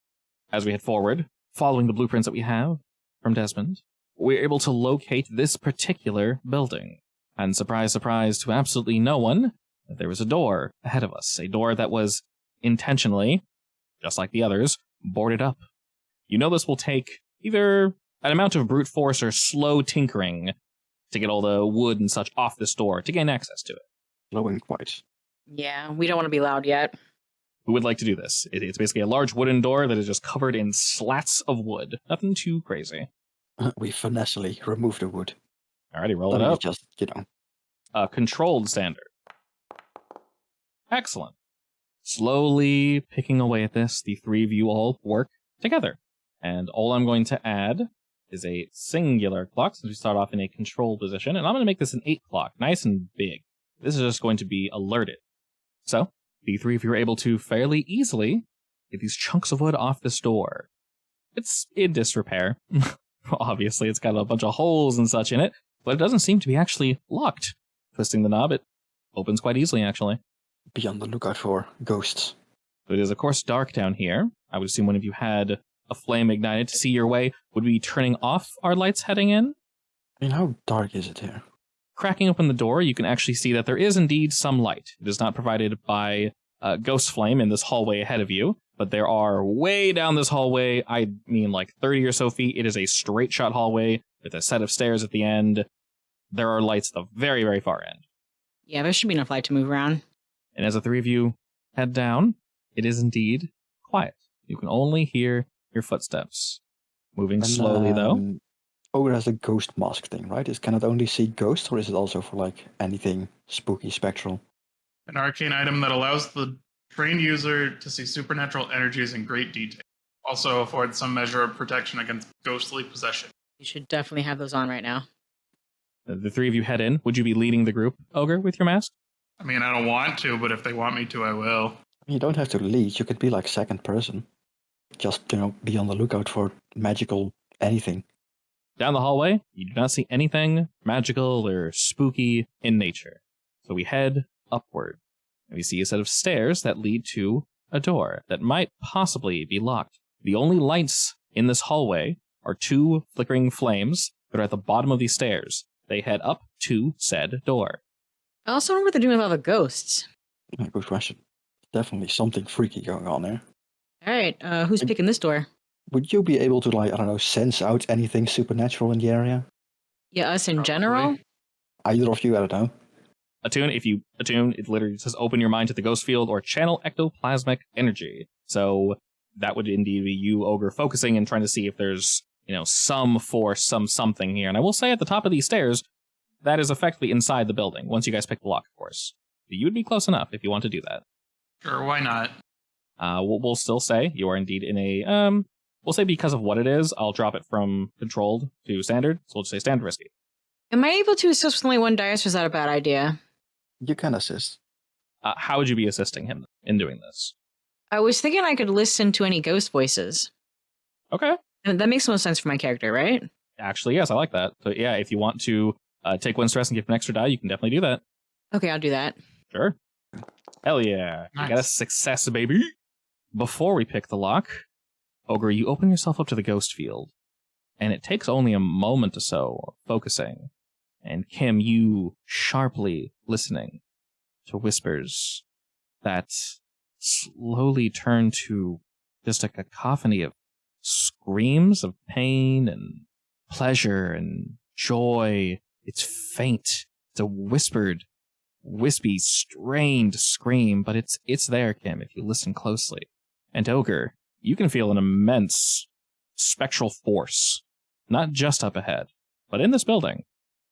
As we head forward, following the blueprints that we have from Desmond, we're able to locate this particular building. And surprise, surprise to absolutely no one, there was a door ahead of us. A door that was intentionally, just like the others, boarded up. You know this will take either an amount of brute force or slow tinkering to get all the wood and such off this door to gain access to it. Glowing quite. Yeah, we don't want to be loud yet. Who would like to do this? It's basically a large wooden door that is just covered in slats of wood. Nothing too crazy. We finessely remove the wood. Alrighty, roll I it mean, up. just, Controlled standard. Excellent. Slowly picking away at this, the three of you all work together. And all I'm going to add is a singular clock, since we start off in a control position. And I'm going to make this an 8 clock, nice and big. This is just going to be alerted. So, the three of you are able to fairly easily get these chunks of wood off this door. It's in disrepair. Obviously, it's got a bunch of holes and such in it, but it doesn't seem to be actually locked. Twisting the knob, it opens quite easily, actually. be on the lookout for ghosts. It is, of course, dark down here. I would assume one of you had a flame ignited to see your way. Would we be turning off our lights heading in? I mean, how dark is it here? Cracking open the door, you can actually see that there is indeed some light. It is not provided by ghost flame in this hallway ahead of you, but there are way down this hallway, I mean like 30 or so feet. It is a straight shot hallway with a set of stairs at the end. There are lights at the very, very far end. Yeah, there should be enough light to move around. And as the three of you head down, it is indeed quiet. You can only hear your footsteps. Moving slowly, though. Ogre has a ghost mask thing, right? Can it only see ghosts, or is it also for, like, anything spooky, spectral? An arcane item that allows the trained user to see supernatural energies in great detail. Also affords some measure of protection against ghostly possession. You should definitely have those on right now. The three of you head in. Would you be leading the group, Ogre, with your mask? I mean, I don't want to, but if they want me to, I will. You don't have to lead. You could be, like, second person. Just, be on the lookout for magical anything. Down the hallway, you do not see anything magical or spooky in nature. So we head upward, and we see a set of stairs that lead to a door that might possibly be locked. The only lights in this hallway are two flickering flames that are at the bottom of these stairs. They head up to said door. I also wonder what they're doing with all the ghosts. Yeah, good question. Definitely something freaky going on there. All right, who's picking this door? Would you be able to, like, I don't know, sense out anything supernatural in the area? Yeah, us in Probably. general? Either of you, I don't know. Attune, if you attune, it literally says open your mind to the ghost field or channel ectoplasmic energy. So that would indeed be you, Ogre, focusing and trying to see if there's, some force, something here. And I will say at the top of these stairs, that is effectively inside the building, once you guys pick the lock, of course. But you would be close enough if you want to do that. Sure, why not? We'll still say you are indeed in a, we'll say because of what it is, I'll drop it from controlled to standard, so we'll just say standard risky. Am I able to assist with only one dice, or is that a bad idea? You can assist. How would you be assisting him in doing this? I was thinking I could listen to any ghost voices. Okay. And that makes most sense for my character, right? Actually, yes, I like that. So yeah, if you want to take one stress and give an extra die, you can definitely do that. Okay, I'll do that. Sure. Hell yeah. Nice. You got a success, baby. Before we pick the lock, Ogre, you open yourself up to the ghost field, and it takes only a moment or so of focusing. And Kim, you sharply listening to whispers that slowly turn to just a cacophony of screams of pain and pleasure and joy. It's faint. It's a whispered, wispy, strained scream, but it's there, Kim, if you listen closely. And Ogre, you can feel an immense spectral force, not just up ahead, but in this building.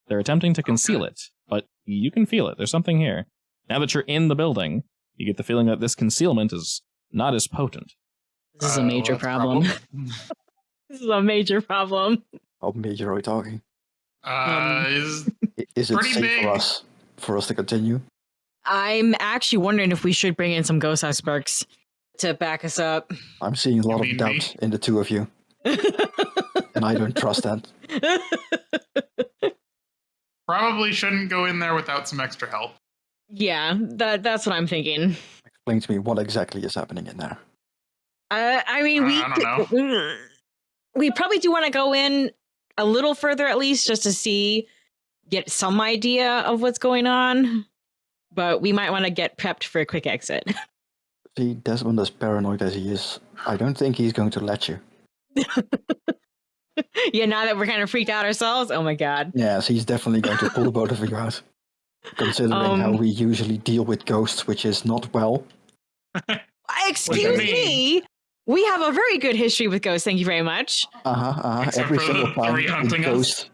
They're attempting to conceal it, but you can feel it. There's something here. Now that you're in the building, you get the feeling that this concealment is not as potent. This is a major what's the problem. This is a major problem. How major are we talking? Is Is it Pretty safe big. for us to continue? I'm actually wondering if we should bring in some ghost experts to back us up. I'm seeing a lot mean of doubt in the two of you, and I don't trust that. probably shouldn't go in there without some extra help. Yeah, that's what I'm thinking. Explain to me what exactly is happening in there. I mean, I don't we probably do want to go in a little further at least just to get some idea of what's going on. But we might want to get prepped for a quick exit. See, Desmond, as paranoid as he is, I don't think he's going to let you. Yeah, now that we're kind of freaked out ourselves, oh my god. Yes, he's definitely going to pull the both of you out. Considering how we usually deal with ghosts, which is not well. Excuse me. We have a very good history with ghosts. Thank you very much. Except Every for single the time three a hunting us. ghost,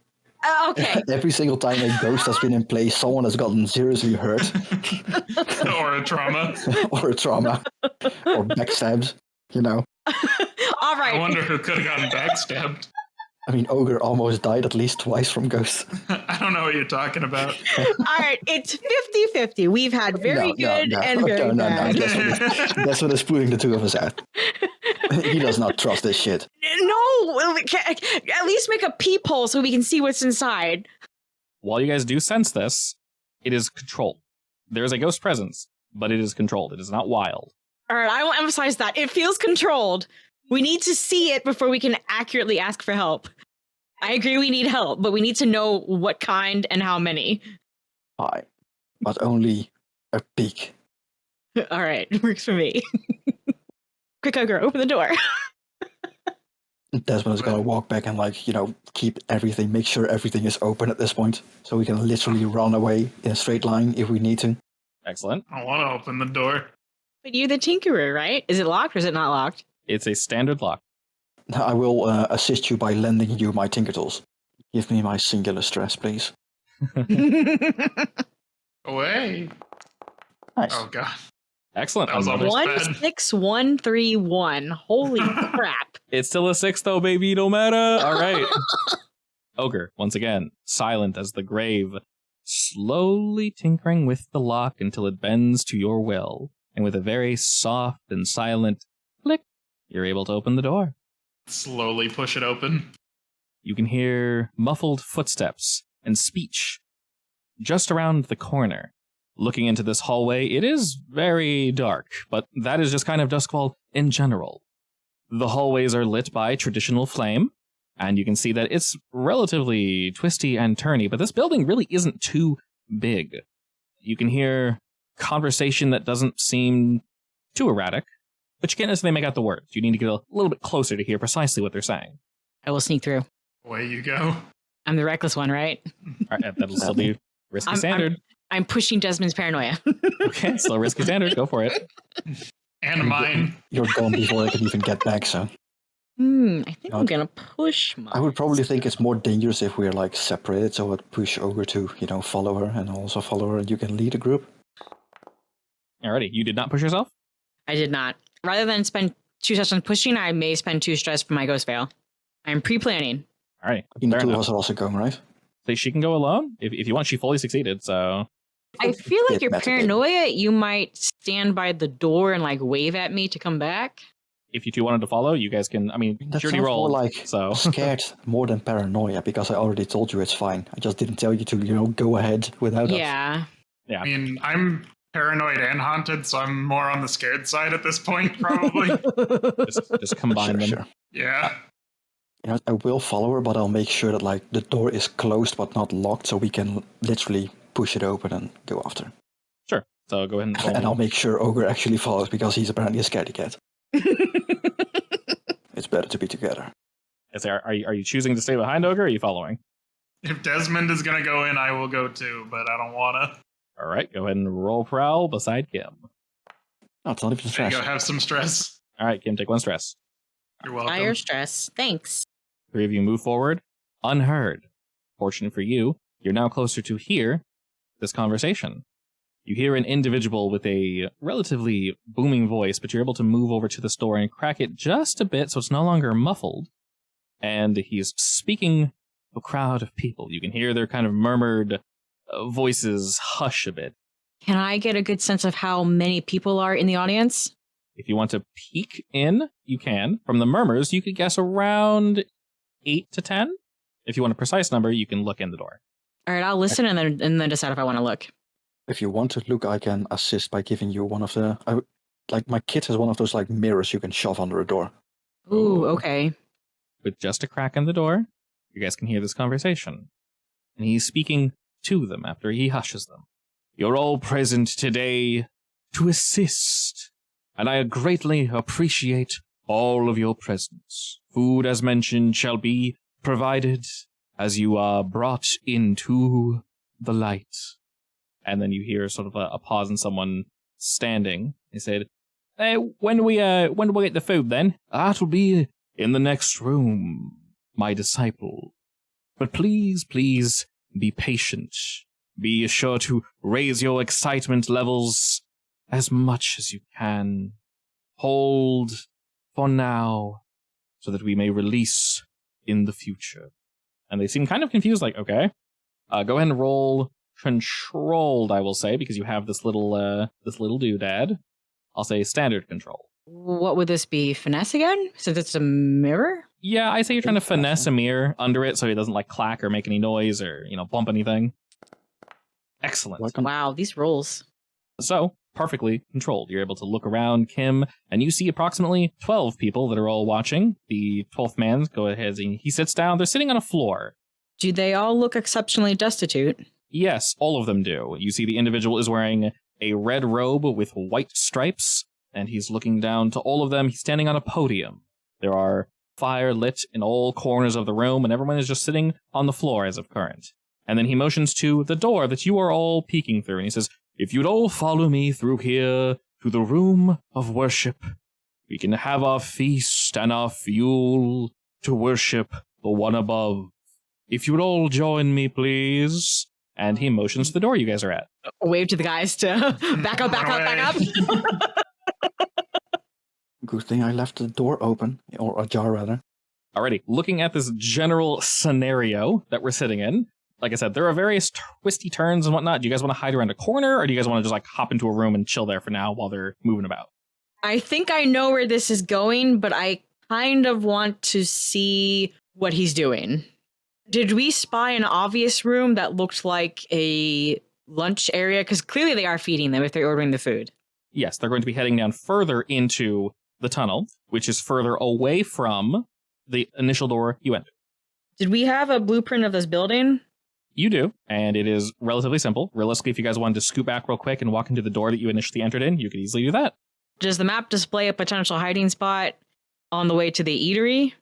Okay. every single time a ghost has been in place, someone has gotten seriously hurt, Or a trauma. or a trauma, or backstabbed. You know, All right. I wonder who could have gotten backstabbed. I mean, Ogre almost died at least twice from ghosts. I don't know what you're talking about. All right. It's 50-50. We've had very good and very bad. That's what is putting the two of us out. He does not trust this shit. No. At least make a peephole so we can see what's inside. While you guys do sense this, it is controlled. There is a ghost presence, but it is controlled. It is not wild. All right. I will emphasize that. It feels controlled. We need to see it before we can accurately ask for help. I agree we need help, but we need to know what kind and how many. Hi, but only a peek. All right. Works for me. Quick, Ogre, open the door. Desmond is gonna walk back and keep everything, make sure everything is open at this point, so we can literally run away in a straight line if we need to. Excellent. I want to open the door. But you're the Tinkerer, right? Is it locked or is it not locked? It's a standard lock. I will assist you by lending you my Tinker Tools. Give me my singular stress, please. Away. Nice. Oh, God. Excellent. That was Another- almost- 16131. Holy crap. It's still a 6, though, baby. No matter. All right. Ogre, once again, silent as the grave, slowly tinkering with the lock until it bends to your will. And with a very soft and silent click, you're able to open the door. Slowly push it open. You can hear muffled footsteps and speech just around the corner. Looking into this hallway, it is very dark, but that is just kind of Duskwall in general. The hallways are lit by traditional flame, and you can see that it's relatively twisty and turny, but this building really isn't too big. You can hear conversation that doesn't seem too erratic, but you can't necessarily make out the words. You need to get a little bit closer to hear precisely what they're saying. I will sneak through. Away you go. I'm the reckless one, right? All right, that'll still be risky standard. I'm pushing Desmond's paranoia. Okay, still risky standard. Go for it. And mine. You're gone before I can even get back, so. I think I'm gonna push mine. I would probably think it's more dangerous if we're separated, so I'd push Ogre to, follow her and also follow her and you can lead a group. Alrighty, you did not push yourself? I did not. Rather than spend 2 stress on pushing, I may spend 2 stress for my ghost veil. I'm pre-planning. Alright, I mean, the fair two of enough. us are also going, right? So she can go alone? If you want, she fully succeeded, so... I feel like Bit your metagame. paranoia, you might stand by the door and wave at me to come back. If you two wanted to follow, you guys can... I mean, That she already sounds rolled, more like so... scared more than paranoia, because I already told you it's fine. I just didn't tell you to, go ahead without us. Yeah. Yeah. I mean, I'm paranoid and haunted, so I'm more on the scared side at this point, probably. Just combine them. Sure. Yeah. I will follow her, but I'll make sure that the door is closed but not locked, so we can literally push it open and go after. Sure. So go ahead and... roll. And I'll make sure Ogre actually follows because he's apparently a scaredy cat. It's better to be together. Are you choosing to stay behind Ogre, or are you following? If Desmond is going to go in, I will go too, but I don't want to. Alright, go ahead and roll prowl beside Kim. No, it's not even There you stress. go, have some stress. Alright, Kim, take 1 stress. You're welcome. Fire stress. Thanks. 3 of you move forward, unheard. Fortunate for you, you're now closer to hear this conversation. You hear an individual with a relatively booming voice, but you're able to move over to this door and crack it just a bit so it's no longer muffled. And he's speaking to a crowd of people. You can hear their kind of murmured voices hush a bit. Can I get a good sense of how many people are in the audience? If you want to peek in, you can. From the murmurs, you could guess around 8 to 10. If you want a precise number, you can look in the door. All right, I'll listen and then decide if I want to look. If you want to look, I can assist by giving you one of the... my kit has one of those mirrors you can shove under a door. Ooh, okay. With just a crack in the door, you guys can hear this conversation. And he's speaking to them after he hushes them. You're all present today to assist, and I greatly appreciate all of your presence. Food, as mentioned, shall be provided as you are brought into the light. And then you hear sort of a pause and someone standing. He said, When do we get the food then? That will be in the next room, my disciple. But please, please, be patient. Be sure to raise your excitement levels as much as you can. Hold for now, so that we may release in the future. And they seem kind of confused, like, okay. Go ahead and roll controlled, I will say, because you have this little doodad. I'll say standard control. What would this be? Finesse again? Since it's a mirror? Yeah, I say you're trying to finesse a mirror under it so it doesn't like clack or make any noise or, bump anything. Excellent. Wow, these rolls. So, perfectly controlled. You're able to look around, Kim, and you see approximately 12 people that are all watching. The 12th man, go ahead, and he sits down. They're sitting on a floor. Do they all look exceptionally destitute? Yes, all of them do. You see the individual is wearing a red robe with white stripes, and he's looking down to all of them. He's standing on a podium. There are fire lit in all corners of the room, and everyone is just sitting on the floor as of current. And then he motions to the door that you are all peeking through, and he says, "If you'd all follow me through here to the room of worship, we can have our feast and our fuel to worship the one above. If you'd all join me, please." And he motions to the door you guys are at. Wave to the guys to back up, back up, back up. Good thing I left the door open, or ajar rather. Alrighty, looking at this general scenario that we're sitting in, like I said, there are various twisty turns and whatnot. Do you guys want to hide around a corner, or do you guys want to just like hop into a room and chill there for now while they're moving about? I think I know where this is going, but I kind of want to see what he's doing. Did we spy an obvious room that looked like a lunch area? Because clearly they are feeding them if they're ordering the food. Yes, they're going to be heading down further into the tunnel, which is further away from the initial door you entered. Did we have a blueprint of this building? You do, and it is relatively simple. Realistically, if you guys wanted to scoot back real quick and walk into the door that you initially entered in, you could easily do that. Does the map display a potential hiding spot on the way to the eatery?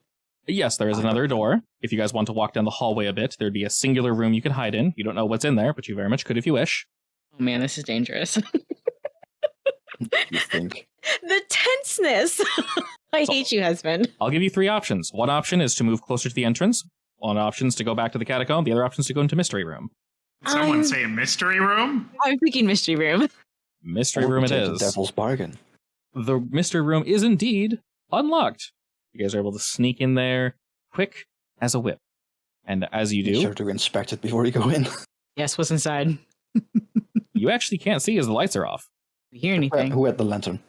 Yes, there is another door. If you guys want to walk down the hallway a bit, there'd be a singular room you could hide in. You don't know what's in there, but you very much could if you wish. Oh man, this is dangerous. You think? The tenseness. I hate you, husband. I'll give you three options. One option is to move closer to the entrance. One option is to go back to the catacomb. The other option is to go into mystery room. Did someone say a mystery room? I'm thinking mystery room. Mystery room it is. Devil's bargain. The mystery room is indeed unlocked. You guys are able to sneak in there quick as a whip. And as you Be do, sure to inspect it before you go in. Yes, what's inside? you actually can't see as the lights are off. Do you hear anything? Who had the lantern?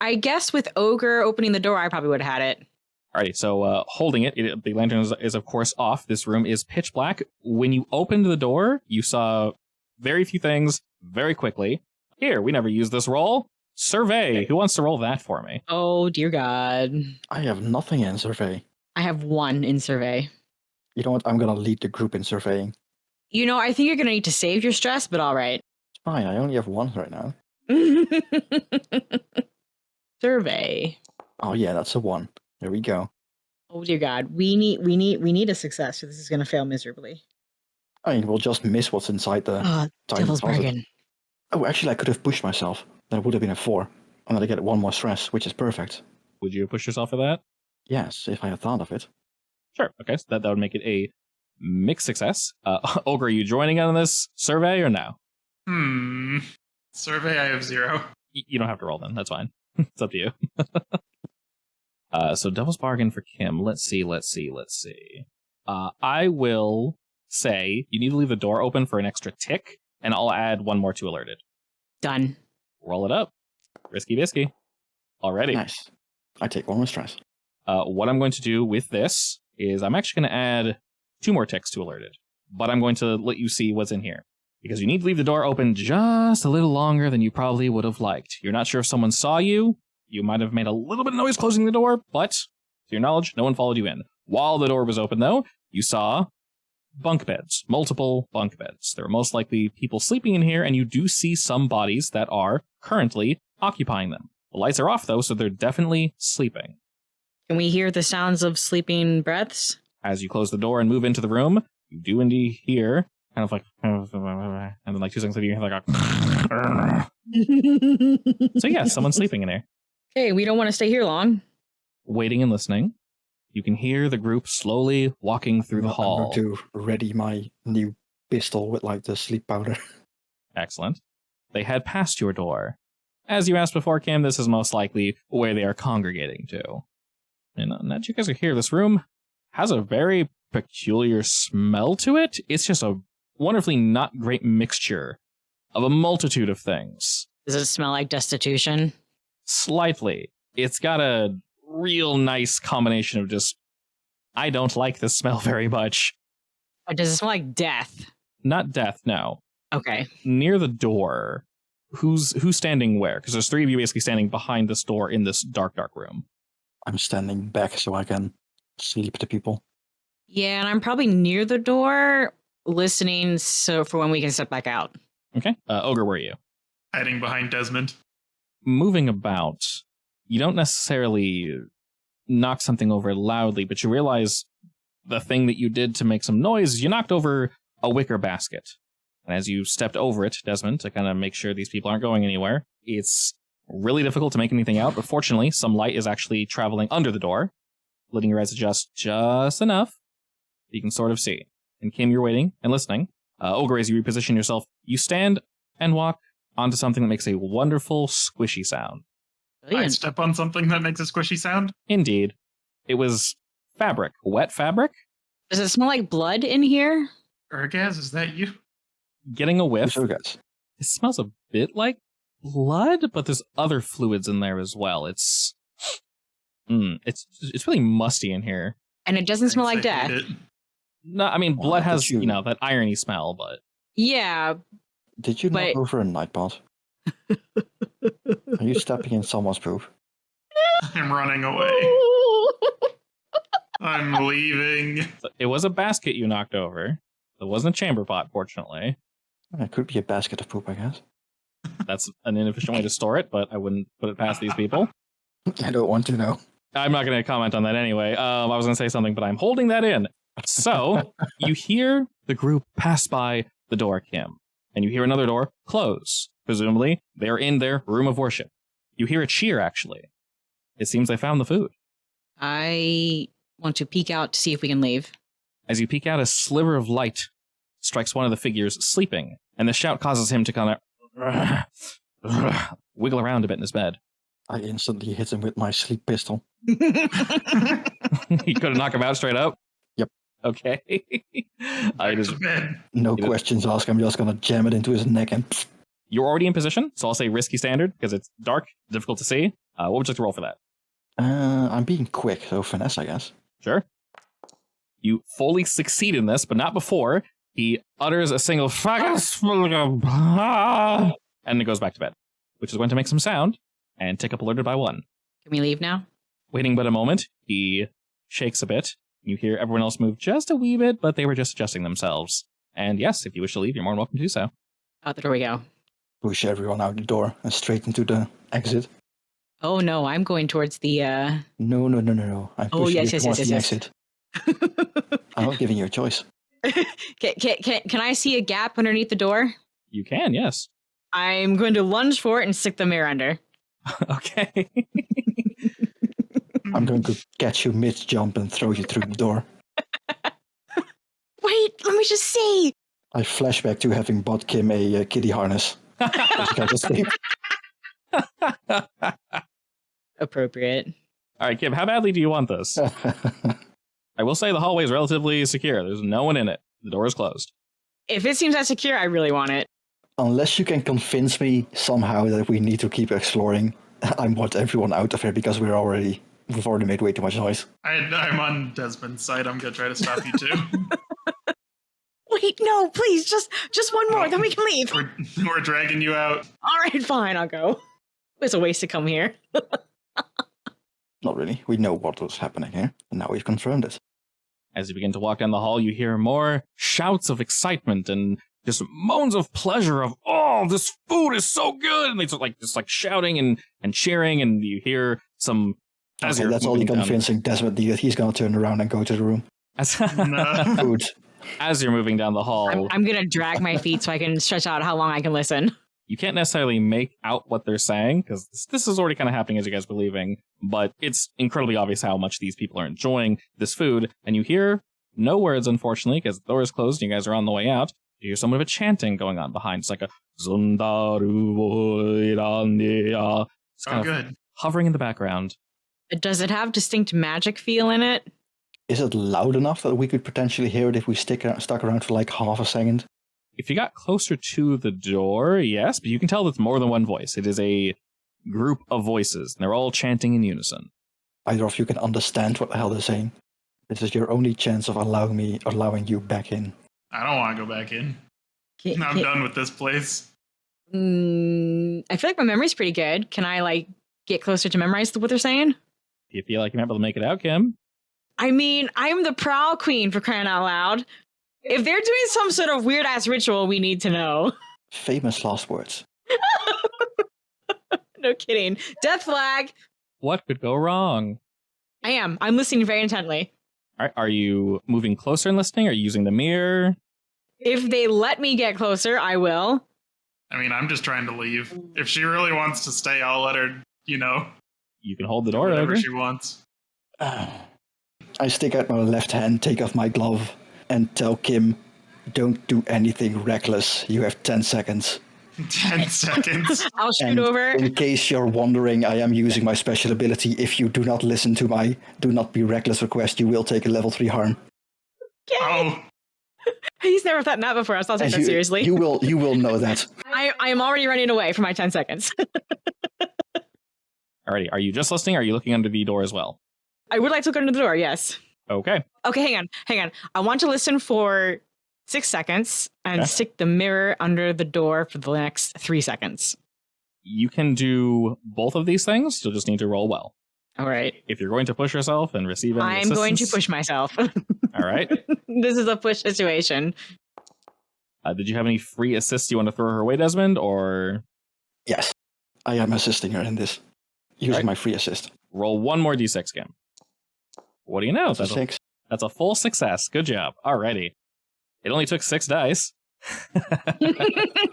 I guess with Ogre opening the door, I probably would have had it. Alrighty, so holding it, the lantern is of course off. This room is pitch black. When you opened the door, you saw very few things very quickly. Here, we never used this roll. Survey. Who wants to roll that for me? Oh, dear God. I have nothing in survey. I have one in survey. You know what? I'm gonna lead the group in surveying. You know, I think you're going to need to save your stress, but all right. It's fine. I only have one right now. Survey. Oh yeah, that's a 1. There we go. Oh, dear God. We need a success, so this is going to fail miserably. I mean, we'll just miss what's inside the tiny Devil's closet. bargain. Oh, actually, I could have pushed myself. Then it would have been a 4. And then I get 1 more stress, which is perfect. Would you push yourself for that? Yes, if I had thought of it. Sure. Okay, so that would make it a mixed success. Ogre, are you joining on this survey or no? Survey, I have 0. You don't have to roll then. That's fine. It's up to you. So Devil's Bargain for Kim. Let's see. I will say you need to leave the door open for an extra tick, and I'll add 1 more to alerted. Done. Roll it up. Risky bisky. Already. Nice. I take 1 more stress. What I'm going to do with this is I'm actually going to add 2 more ticks to alerted, but I'm going to let you see what's in here. Because you need to leave the door open just a little longer than you probably would have liked. You're not sure if someone saw you. You might have made a little bit of noise closing the door, but to your knowledge, no one followed you in. While the door was open, though, you saw bunk beds, multiple bunk beds. There are most likely people sleeping in here, and you do see some bodies that are currently occupying them. The lights are off, though, so they're definitely sleeping. Can we hear the sounds of sleeping breaths? As you close the door and move into the room, you do indeed hear kind of like, and then like 2 seconds later, you hear like a. So yeah, someone's sleeping in here. Okay, we don't want to stay here long. Waiting and listening, you can hear the group slowly walking through the hall. I'm going to ready my new pistol with like the sleep powder. Excellent. They head past your door. As you asked before, Kim, this is most likely where they are congregating to. And now that you guys are here, this room has a very peculiar smell to it. It's just a wonderfully not great mixture of a multitude of things. Does it smell like destitution? Slightly. It's got a real nice combination of just, I don't like this smell very much. Or does it smell like death? Not death, no. Okay. Near the door, who's standing where? Because there's 3 of you basically standing behind this door in this dark room. I'm standing back so I can sleep to people. Yeah, and I'm probably near the door listening so for when we can step back out. Okay. Ogre, where are you? Hiding behind Desmond. Moving about, you don't necessarily knock something over loudly, but you realize the thing that you did to make some noise, you knocked over a wicker basket. And as you stepped over it, Desmond, to kind of make sure these people aren't going anywhere, it's really difficult to make anything out, but fortunately, some light is actually traveling under the door, letting your eyes adjust just enough that you can sort of see. And Kim, you're waiting and listening. Ogre, as you reposition yourself, you stand and walk onto something that makes a wonderful, squishy sound. I Brilliant. step on something that makes a squishy sound. Indeed. It was fabric. Wet fabric? Does it smell like blood in here? Ergaz, is that you? Getting a whiff. So guys, It smells a bit like blood, but there's other fluids in there as well. It's really musty in here. And it doesn't smell like Thanks, I death. hate it. No, I mean, Well, blood but has, you- that irony smell, but Yeah, did you But- knock over a nightbot? Are you stepping in someone's poop? I'm running away. I'm leaving. it was a basket you knocked over. It wasn't a chamber pot, fortunately. It could be a basket of poop, I guess. That's an inefficient way to store it, but I wouldn't put it past these people. I don't want to know. I'm not going to comment on that anyway. I was going to say something, but I'm holding that in. So, you hear the group pass by the door, Kim, and you hear another door close. Presumably, they're in their room of worship. You hear a cheer, actually. It seems they found the food. I want to peek out to see if we can leave. As you peek out, a sliver of light strikes one of the figures sleeping, and the shout causes him to kind of wiggle around a bit in his bed. I instantly hit him with my sleep pistol. You couldn't knock him out straight up? Yep. Okay. Back to bed. No You know- questions asked. I'm just gonna jam it into his neck and You're already in position, so I'll say risky standard, because it's dark, difficult to see. What would you like to roll for that? I'm being quick, so finesse, I guess. Sure. You fully succeed in this, but not before. He utters a single fracas, and it goes back to bed, which is going to make some sound and tick up alerted by 1. Can we leave now? Waiting but a moment, he shakes a bit. You hear everyone else move just a wee bit, but they were just adjusting themselves. And yes, if you wish to leave, you're more than welcome to do so. Out the door we go. Push everyone out the door and straight into the exit. Oh no, I'm going towards the No. I'm Oh, pushing yes, you yes, towards yes, the yes, exit. I'm not giving you a choice. Can I see a gap underneath the door? You can, yes. I'm going to lunge for it and stick the mirror under. Okay. I'm going to catch you mid-jump and throw you through the door. Wait, let me just see. I flash back to having bought Kim a kiddie harness. So she can just sleep. Appropriate. All right, Kim, how badly do you want this? I will say the hallway is relatively secure. There's no one in it. The door is closed. If it seems that secure, I really want it. Unless you can convince me somehow that we need to keep exploring, I want everyone out of here because we've already made way too much noise. I'm on Desmond's side. I'm gonna try to stop you too. Wait, no, please, just one more, then we can leave. We're dragging you out. All right, fine, I'll go. It's a waste to come here. Not really. We know what was happening here, and now we've confirmed it. As you begin to walk down the hall, you hear more shouts of excitement and just moans of pleasure of, oh, this food is so good! And they just shouting and cheering, and you hear some... as Okay, you're that's all moving the down- convincing Desmond needed. He's going to turn around and go to the room. As, No. Food. as you're moving down the hall... I'm gonna drag my feet so I can stretch out how long I can listen. You can't necessarily make out what they're saying, because this is already kind of happening as you guys are leaving, but it's incredibly obvious how much these people are enjoying this food, and you hear no words, unfortunately, because the door is closed and you guys are on the way out. You hear somewhat of a chanting going on behind. It's like a Zundaru Voirandia. It's kind of good. hovering in the background. Does it have distinct magic feel in it? Is it loud enough that we could potentially hear it if we stuck around for like half a second? If you got closer to the door, yes, but you can tell it's more than one voice. It is a group of voices, and they're all chanting in unison. Either of you can understand what the hell they're saying. This is your only chance of allowing you back in. I don't want to go back in. I'm done with this place. I feel like my memory's pretty good. Can I, like, get closer to memorize what they're saying? You feel like you're able to make it out, Kim? I mean, I'm the Prowl Queen, for crying out loud. If they're doing some sort of weird-ass ritual, we need to know. Famous last words. No kidding. Death flag. What could go wrong? I am. I'm listening very intently. All right, are you moving closer and listening? Are you using the mirror? If they let me get closer, I will. I mean, I'm just trying to leave. If she really wants to stay, I'll let her, You can hold the door whatever open. she wants. I stick out my left hand, take off my glove, and tell Kim, don't do anything reckless. You have 10 seconds. 10 seconds. I'll shoot And over. in case you're wondering, I am using my special ability. If you do not listen to my do not be reckless request, you will take a level 3 harm. Oh, He's never thought that before. I was not taking that you, seriously. You will know that. I am already running away for my 10 seconds. Alrighty, are you just listening or are you looking under the door as well? I would like to look under the door, yes. Okay. Okay, hang on. I want to listen for 6 seconds and Okay. stick the mirror under the door for the next 3 seconds. You can do both of these things. You'll just need to roll well. All right. If you're going to push yourself and receive any I'm going to assistance- push myself. All right. This is a push situation. Did you have any free assists you want to throw her way, Desmond, or Yes, I am assisting her in this. Using Right. my free assist. roll one more d6 game? What do you know? That's a 6. That's a full success. Good job. Alrighty. It only took 6 dice.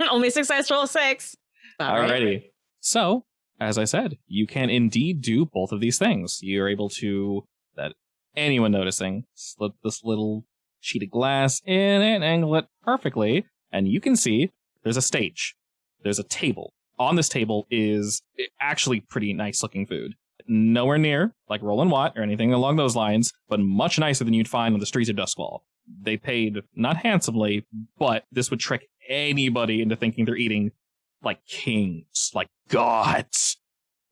Only 6 dice, roll 6. All right. Alrighty. So, as I said, you can indeed do both of these things. You're able to, that anyone noticing, slip this little sheet of glass in and angle it perfectly, and you can see there's a stage. There's a table. On this table is actually pretty nice looking food. Nowhere near like Roland Watt or anything along those lines, but much nicer than you'd find on the streets of Duskwall. They paid not handsomely, but this would trick anybody into thinking they're eating like kings, like gods.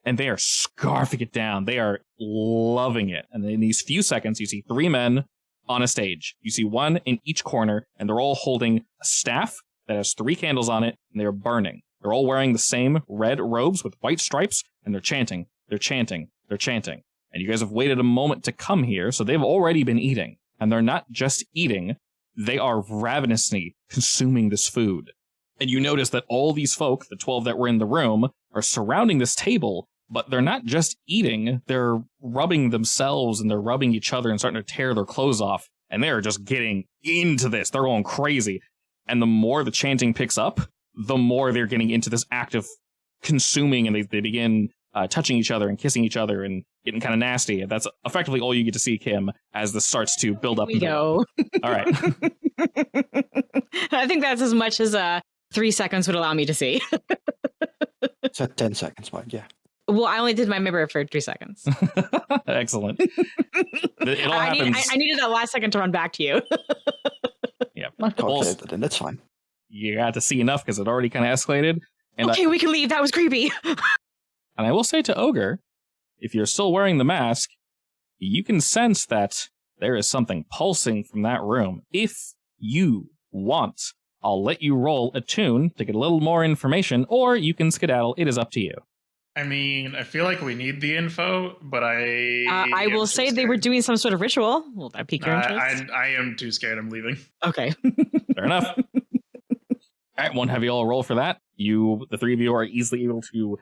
And they are scarfing it down. They are loving it. And in these few seconds, you see 3 men on a stage. You see one in each corner, and they're all holding a staff that has 3 candles on it, and they're burning. They're all wearing the same red robes with white stripes, and they're chanting. They're chanting. They're chanting. And you guys have waited a moment to come here, so they've already been eating. And they're not just eating, they are ravenously consuming this food. And you notice that all these folk, the 12 that were in the room, are surrounding this table, but they're not just eating, they're rubbing themselves and they're rubbing each other and starting to tear their clothes off. And they're just getting into this. They're going crazy. And the more the chanting picks up, the more they're getting into this act of consuming, and they begin touching each other and kissing each other and getting kind of nasty. And that's effectively all you get to see, Kim, as this starts to build up. We go. All right. I think that's as much as 3 seconds would allow me to see. It's at 10 seconds, Mike, yeah. Well, I only did my mirror for 3 seconds. Excellent. It all happens. I needed that last second to run back to you. Yeah. I calculated that in, that's fine. You got to see enough because it already kind of escalated. And Okay, we can leave. That was creepy. And I will say to Ogre, if you're still wearing the mask, you can sense that there is something pulsing from that room. If you want, I'll let you roll a tune to get a little more information, or you can skedaddle. It is up to you. I mean, I feel like we need the info, but I am will too say they were scared. doing some sort of ritual. Will that pique your interest? I am too scared. I'm leaving. Okay. Fair enough. All right, won't have you all roll for that. The 3 of you are easily able to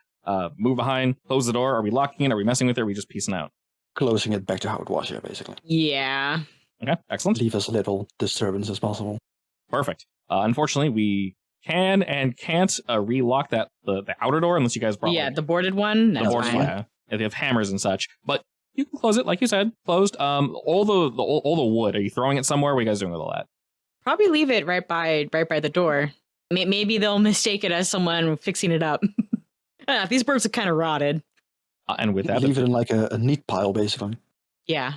move behind, close the door. Are we locking in? Are we messing with it? Are we just piecing out? Closing it back to how it was here, basically. Yeah. Okay, excellent. Leave as little disturbance as possible. Perfect. Unfortunately, we can and can't relock the outer door unless you guys brought the boarded one. the That's board, fine. yeah. If you have hammers and such, but you can close it like you said, closed. All the wood. Are you throwing it somewhere? What are you guys doing with all that? Probably leave it right by the door. Maybe they'll mistake it as someone fixing it up. These birds are kind of rotted. And with that, Leave it in like a neat pile, basically. Yeah.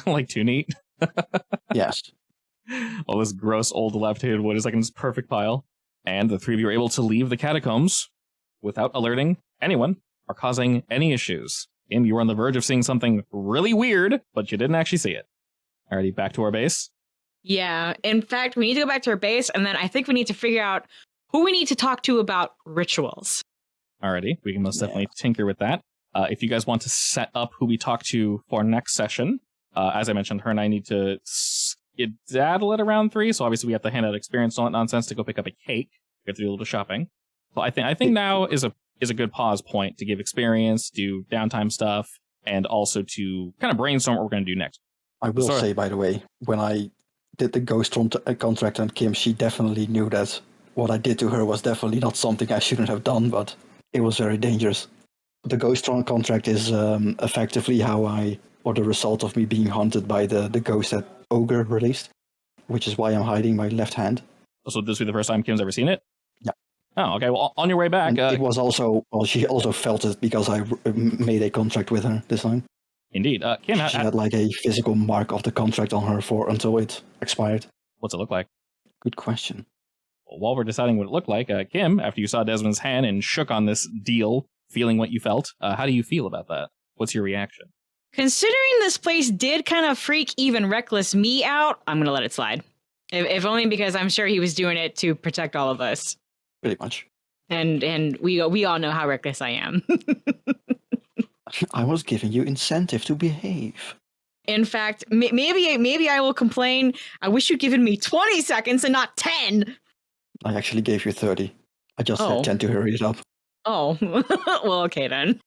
like too neat. Yes. All this gross old dilapidated wood is like in this perfect pile. And the three of you are able to leave the catacombs without alerting anyone or causing any issues. And you were on the verge of seeing something really weird, but you didn't actually see it. Alrighty, back to our base. Yeah. In fact, we need to go back to our base, and then I think we need to figure out who we need to talk to about rituals. Alrighty, we can most definitely tinker with that. If you guys want to set up who we talk to for next session, as I mentioned, her and I need to skedaddle at around 3, so obviously we have to hand out experience and all that nonsense to go pick up a cake. We have to do a little shopping. So I think now is a good pause point to give experience, do downtime stuff, and also to kind of brainstorm what we're going to do next. I will say, by the way, when I did the ghost contract on Kim, she definitely knew that what I did to her was definitely not something I shouldn't have done, but it was very dangerous. The ghost contract is effectively the result of me being hunted by the ghost that Ogre released, which is why I'm hiding my left hand. So this will be the first time Kim's ever seen it? Yeah. Oh, okay. Well, on your way back... it was also... Well, she also felt it because I made a contract with her this time. Indeed. Kim, she had like a physical mark of the contract on her until it expired. What's it look like? Good question. Well, while we're deciding what it looked like, Kim, after you saw Desmond's hand and shook on this deal, feeling what you felt, how do you feel about that? What's your reaction? Considering this place did kind of freak even reckless me out, I'm going to let it slide. If only because I'm sure he was doing it to protect all of us. Pretty much. And we all know how reckless I am. I was giving you incentive to behave. In fact, maybe I will complain. I wish you'd given me 20 seconds and not 10. I actually gave you 30. I just had 10 to hurry it up. Oh, well, okay then.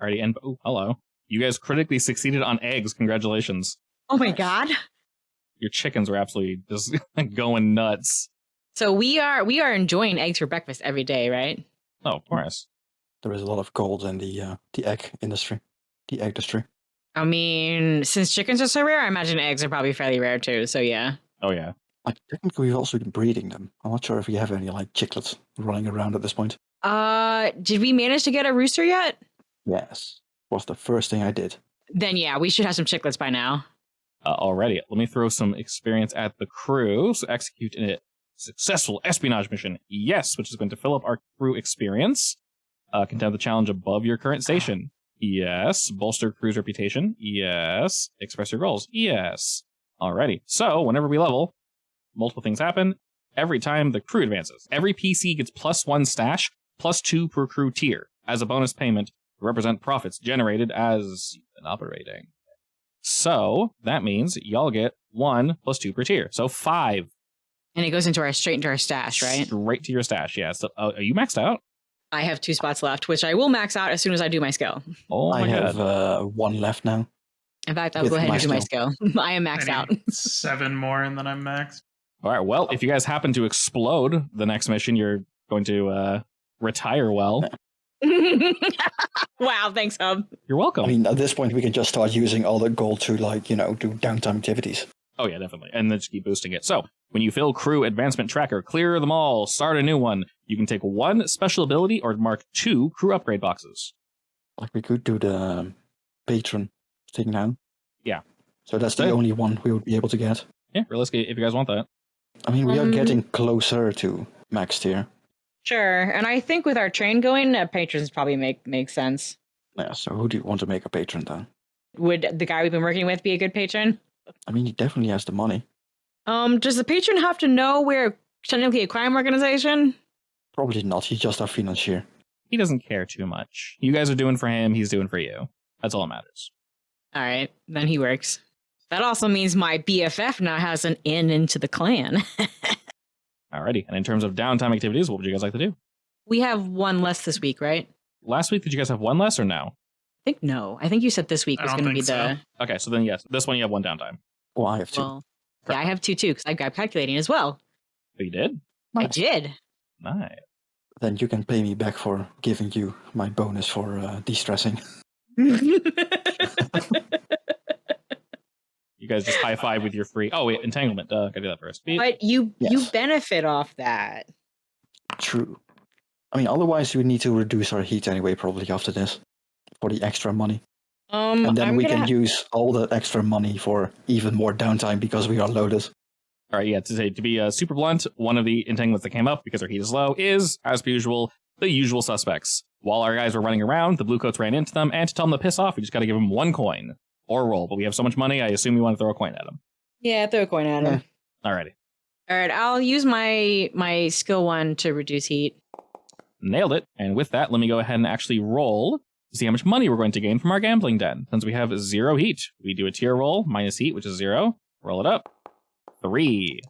Alrighty, and hello. You guys critically succeeded on eggs. Congratulations. Oh my god. Your chickens were absolutely just going nuts. So we are enjoying eggs for breakfast every day, right? Oh, of course. There is a lot of gold in the egg industry. The egg industry. I mean, since chickens are so rare, I imagine eggs are probably fairly rare too, so yeah. Oh yeah. Technically, we've also been breeding them. I'm not sure if we have any like chicklets running around at this point. Did we manage to get a rooster yet? Yes. Was the first thing I did. Then yeah, we should have some chicklets by now. Alrighty, let me throw some experience at the crew. So execute a successful espionage mission. Yes, which is going to fill up our crew experience. Contend the challenge above your current station. Yes. Bolster crew's reputation. Yes. Express your goals. Yes. Alrighty. So whenever we level, multiple things happen. Every time the crew advances, every PC gets +1 stash, +2 per crew tier as a bonus payment to represent profits generated as you've been operating. So that means y'all get 1 + 2 per tier. So 5. And it goes straight into our stash, right? Straight to your stash, yeah. So are you maxed out? I have 2 spots left, which I will max out as soon as I do my skill. Oh my I have 1 left now. In fact, I'll go ahead and do my skill. I am maxed out. 7 more and then I'm maxed. All right, well, if you guys happen to explode the next mission, you're going to retire well. Wow, thanks, Hub. You're welcome. I mean, at this point, we can just start using all the gold to, like, do downtime activities. Oh, yeah, definitely. And then just keep boosting it. So, when you fill crew advancement tracker, clear them all, start a new one, you can take 1 special ability or mark 2 crew upgrade boxes. Like, we could do the patron thing now. Yeah. So that's the only one we would be able to get. Yeah, realistically, if you guys want that. I mean, we are getting closer to max tier. Sure, and I think with our train going, patrons probably make sense. Yeah, so who do you want to make a patron then? Would the guy we've been working with be a good patron? I mean, he definitely has the money. Does the patron have to know we're technically a crime organization? Probably not. He's just our financier. He doesn't care too much. You guys are doing for him, he's doing for you. That's all that matters. All right, then he works. That also means my BFF now has an in into the clan. Alrighty, and in terms of downtime activities, what would you guys like to do? We have 1 less this week, right? Last week, did you guys have 1 less or no? I think no. I think you said this week was going to be the... Okay, so then yes, this one you have 1 downtime. Well, I have 2. Well, yeah, I have 2 too, because I got calculating as well. Oh, you did? I did. Nice. Then you can pay me back for giving you my bonus for de-stressing. You guys just high five with your free. Oh wait, entanglement. Gotta do that first. Beep. But you Yes. benefit off that. True. I mean, otherwise we need to reduce our heat anyway, probably after this, for the extra money. And then we can use all that extra money for even more downtime because we are loaded. All right, yeah. To be super blunt, one of the entanglements that came up because our heat is low is, as per usual, the usual suspects. While our guys were running around, the bluecoats ran into them, and to tell them to piss off, we just got to give them 1 coin or roll. But we have so much money, I assume we want to throw a coin at them. Yeah, throw a coin at him. Alrighty. All right, I'll use my skill 1 to reduce heat. Nailed it. And with that, let me go ahead and actually roll to see how much money we're going to gain from our gambling den. Since we have 0 heat, we do a tier roll, minus heat, which is 0. Roll it up. 3.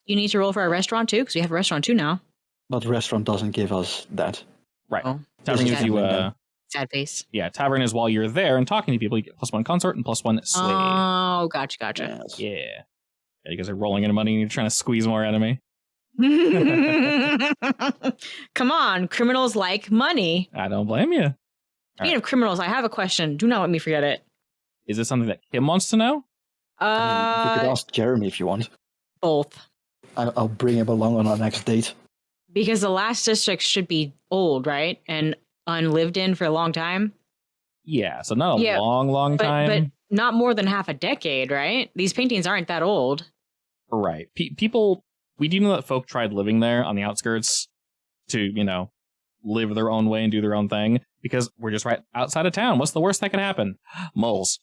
You need to roll for our restaurant too, because we have a restaurant too now. But the restaurant doesn't give us that. Right. Oh. Tavern gives you Sad face. yeah, tavern is while you're there and talking to people, you get +1 consort and +1 slave. Oh, gotcha. Yes. Yeah. You guys are rolling into money and you're trying to squeeze more out of me. Come on, criminals like money. I don't blame you. Speaking of criminals, I have a question. Do not let me forget it. Is this something that Kim wants to know? I mean, you could ask Jeremy if you want. Both. I'll bring him along on our next date. Because the last district should be old, right? And unlived in for a long time. Yeah, so not a long time. But not more than half a decade, right? These paintings aren't that old. Right. People, we do know that folk tried living there on the outskirts to, live their own way and do their own thing because we're just right outside of town. What's the worst that could happen? Moles.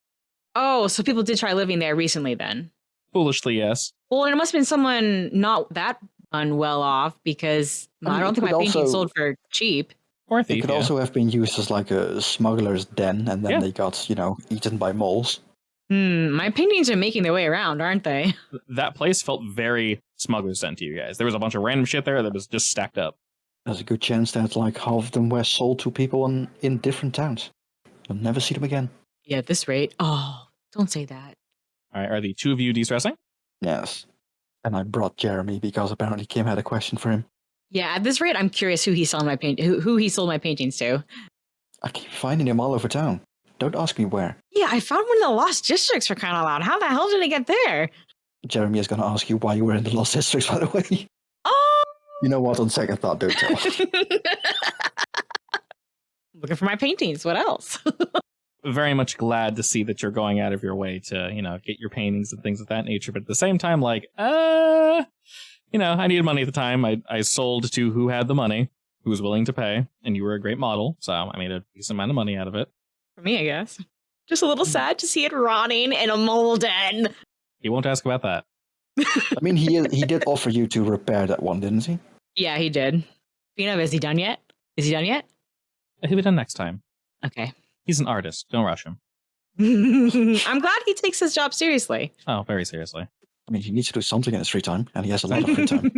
Oh, so people did try living there recently then. Foolishly, yes. Well, it must have been someone not that unwell off because I don't think my painting sold for cheap. Or a It thief, could also have been used as like a smuggler's den, and then they got, eaten by moles. My paintings are making their way around, aren't they? That place felt very smuggler's den to you guys. There was a bunch of random shit there that was just stacked up. There's a good chance that like half of them were sold to people in different towns. You'll never see them again. Yeah, at this rate. Oh, don't say that. All right, are the 2 of you de-stressing? Yes. And I brought Jeremy because apparently Kim had a question for him. Yeah, at this rate, I'm curious who he sold my paintings to. I keep finding him all over town. Don't ask me where. Yeah, I found one in the Lost Districts for crying out loud. How the hell did it get there? Jeremy is going to ask you why you were in the Lost Districts, by the way. Oh! You know what? On second thought, don't tell. Looking for my paintings. What else? Very much glad to see that you're going out of your way to, get your paintings and things of that nature. But at the same time, I needed money at the time. I sold to who had the money, who was willing to pay, and you were a great model. So I made a decent amount of money out of it. For me, I guess. Just a little sad to see it rotting in a mole den. He won't ask about that. I mean, he did offer you to repair that one, didn't he? Yeah, he did. Is he done yet? He'll be done next time. Okay. He's an artist. Don't rush him. I'm glad he takes his job seriously. Oh, very seriously. I mean, he needs to do something in his free time, and he has a lot of free time.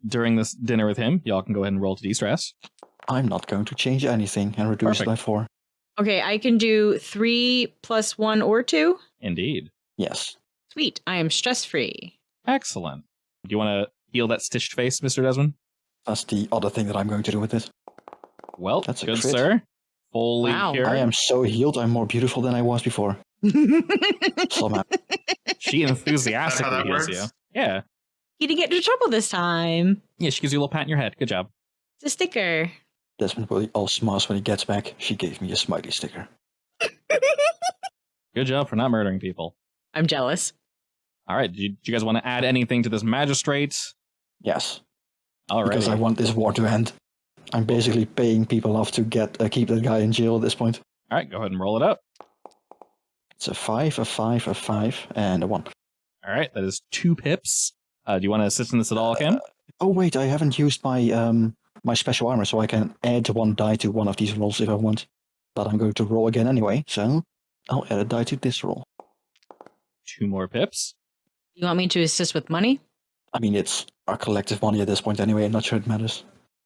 During this dinner with him, y'all can go ahead and roll to de-stress. I'm not going to change anything and reduce it by 4. Okay, I can do 3 + 1 or 2. Indeed. Yes. Sweet. I am stress-free. Excellent. Do you want to heal that stitched face, Mr. Desmond? That's the other thing that I'm going to do with it. Well, That's a good, crit. sir. Fully cured. I am so healed, I'm more beautiful than I was before. Somehow. She enthusiastically heals you. Yeah. He didn't get into trouble this time. Yeah, she gives you a little pat in your head. Good job. It's a sticker. Desmond will be all smiles when he gets back. She gave me a smiley sticker. Good job for not murdering people. I'm jealous. All right. Do you guys want to add anything to this magistrate? Yes. All right. Because I want this war to end. I'm basically paying people off to keep that guy in jail at this point. All right. Go ahead and roll it up. It's a 5, a 5, a 5, and a 1. All right. That is 2 pips. Do you want to assist in this at all, Kim? Oh, wait. I haven't used my my special armor, so I can add 1 die to one of these rolls if I want. But I'm going to roll again anyway, so I'll add a die to this roll. 2 more pips. You want me to assist with money? I mean, it's our collective money at this point anyway. I'm not sure it matters.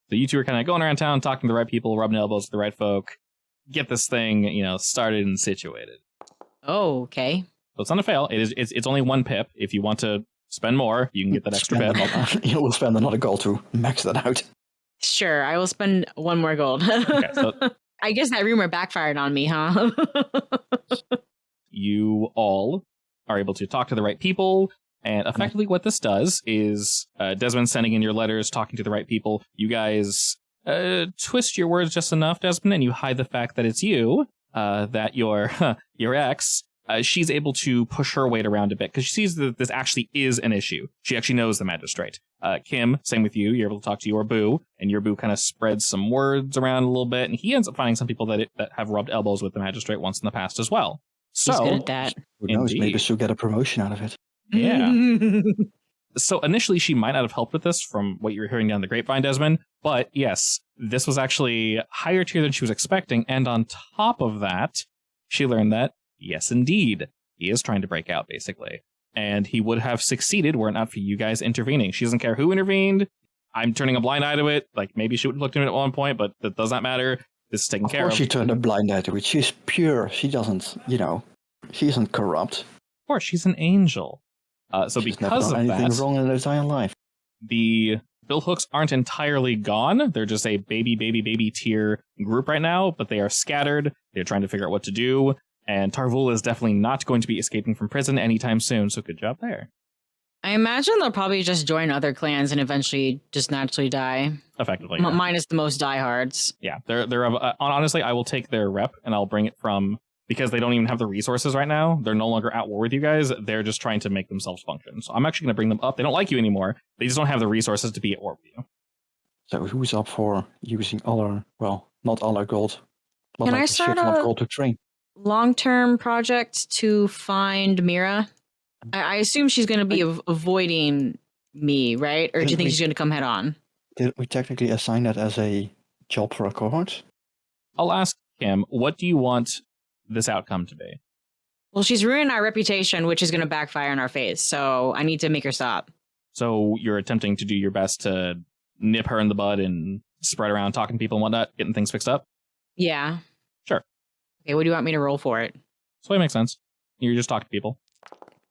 So you two are kind of going around town, talking to the right people, rubbing elbows with the right folk, get this thing, started and situated. Oh, okay. So it's not a fail. It's only 1 pip. If you want to spend more. You can get that extra bit. You will spend another gold to max that out. Sure, I will spend one more gold. Okay, so I guess that rumor backfired on me, huh? you all are able to talk to the right people. And effectively what this does is Desmond sending in your letters, talking to the right people. You guys twist your words just enough, Desmond, and you hide the fact that it's you, that your ex, she's able to push her weight around a bit because she sees that this actually is an issue. She actually knows the magistrate. Kim, same with you. You're able to talk to your boo, and your boo kind of spreads some words around a little bit, and he ends up finding some people that have rubbed elbows with the magistrate once in the past as well. So, he's good at that. Who knows? Indeed. Maybe she'll get a promotion out of it. Yeah. So initially, she might not have helped with this from what you were hearing down the grapevine, Desmond. But yes, this was actually higher tier than she was expecting. And on top of that, she learned that, yes, indeed, he is trying to break out, basically. And he would have succeeded were it not for you guys intervening. She doesn't care who intervened. I'm turning a blind eye to it. Like, maybe she would have looked at it at one point, but that does not matter. This is taken care of. She turned a blind eye to it. She's pure. She doesn't, she isn't corrupt. Of course, she's an angel. So She's because never of done anything that, wrong in her entire life. the bill hooks aren't entirely gone. They're just a baby tier group right now, but they are scattered. They're trying to figure out what to do. And Tarvul is definitely not going to be escaping from prison anytime soon. So good job there. I imagine they'll probably just join other clans and eventually just naturally die. Effectively. Yeah. Minus the most diehards. Yeah, they're honestly, I will take their rep and I'll bring it from, because they don't even have the resources right now. They're no longer at war with you guys. They're just trying to make themselves function. So I'm actually going to bring them up. They don't like you anymore. They just don't have the resources to be at war with you. So who's up for using all our, well, not all our gold, but Can like I a start shit ton a- of gold to train? Long-term project to find Mira. I assume she's going to be avoiding me, right? Or do you think she's going to come head on? Did we technically assign that as a job for a cohort? I'll ask Kim, what do you want this outcome to be? Well, she's ruining our reputation, which is going to backfire in our face. So I need to make her stop. So you're attempting to do your best to nip her in the bud and spread around talking to people and whatnot, getting things fixed up? Yeah. Sure. Okay, what do you want me to roll for it? So it makes sense. You're just talking to people.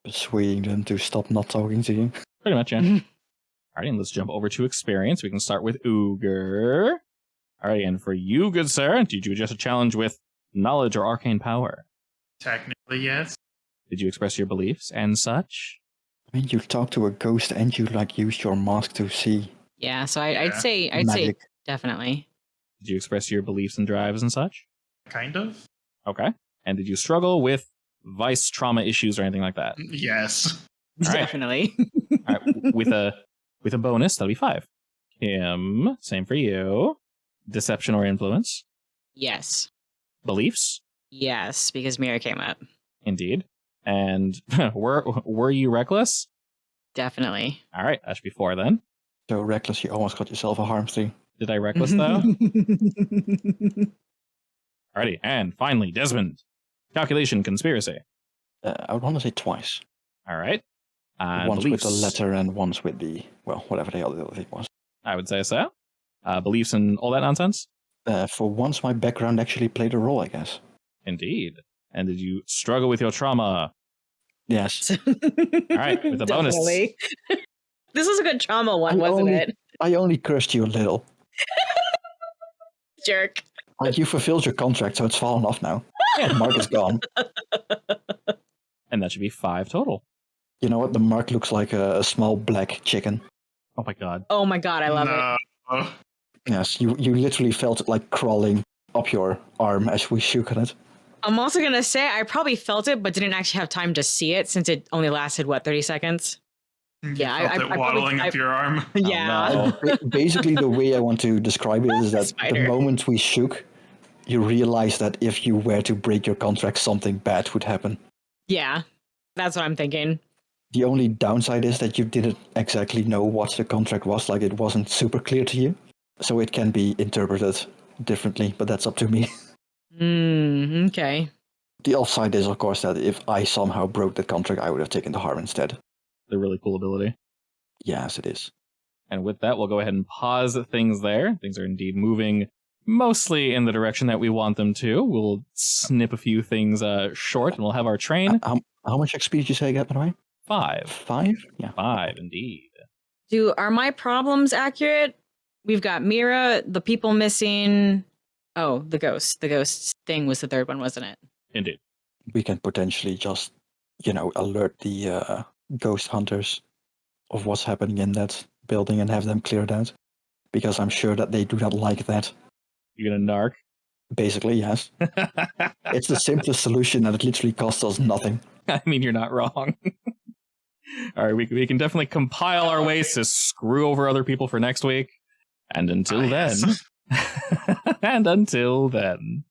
Persuading them to stop not talking to you. Pretty much, yeah. Alrighty, and let's jump over to experience. We can start with Uger. Alright, and for you, good sir, did you adjust a challenge with knowledge or arcane power? Technically, yes. Did you express your beliefs and such? I mean, you talk to a ghost and you used your mask to see Yeah, so I'd Yeah. say magic. definitely. Did you express your beliefs and drives and such? Kind of. Okay. And did you struggle with vice trauma issues or anything like that? Yes. All right. Definitely. All right, with a bonus, that'll be 5. Kim, same for you. Deception or influence. Yes. Beliefs, Yes, because Mira came up. indeed. And were you reckless? Definitely. All right, that should be 4 then. So reckless, you almost got yourself a harm thing. Did I reckless though? Alrighty, and finally, Desmond. Calculation, conspiracy. I would want to say twice. All right. Once Beliefs. with the letter and once with the, well, whatever the other thing was. I would say so. Beliefs and all that nonsense. For once, my background actually played a role, I guess. Indeed. And did you struggle with your trauma? Yes. All right, with the bonus. Definitely. This was a good trauma one, I wasn't only- it? I only cursed you a little. Jerk. Like, you fulfilled your contract, so it's fallen off now. Yeah. The mark is gone. And that should be 5 total. You know what? The mark looks like a small black chicken. Oh my god. Oh my god, I love it. No. Yes, you literally felt it like crawling up your arm as we shook on it. I'm also going to say I probably felt it, but didn't actually have time to see it since it only lasted, 30 seconds? Yeah, You felt I it waddling probably- up your arm. Yeah. no. Basically, the way I want to describe it is that the Spider. moment we shook, you realize that if you were to break your contract, something bad would happen. Yeah. That's what I'm thinking. The only downside is that you didn't exactly know what the contract was, like it wasn't super clear to you. So it can be interpreted differently, but that's up to me. Okay. The offside is, of course, that if I somehow broke the contract, I would have taken the harm instead. The really cool ability. Yes, it is. And with that, we'll go ahead and pause things there. Things are indeed moving mostly in the direction that we want them to. We'll snip a few things short and we'll have our train. How much XP did you say I got, by the way? 5. 5? Yeah. 5, indeed. Are my problems accurate? We've got Mira, the people missing. Oh, the ghost. The ghost thing was the third one, wasn't it? Indeed. We can potentially just, alert the ghost hunters of what's happening in that building and have them cleared out. Because I'm sure that they do not like that. You gonna narc? Basically, yes. It's the simplest solution and it literally costs us nothing. I mean, you're not wrong. All right, we can definitely compile our ways to screw over other people for next week. And until then, yes. and until then.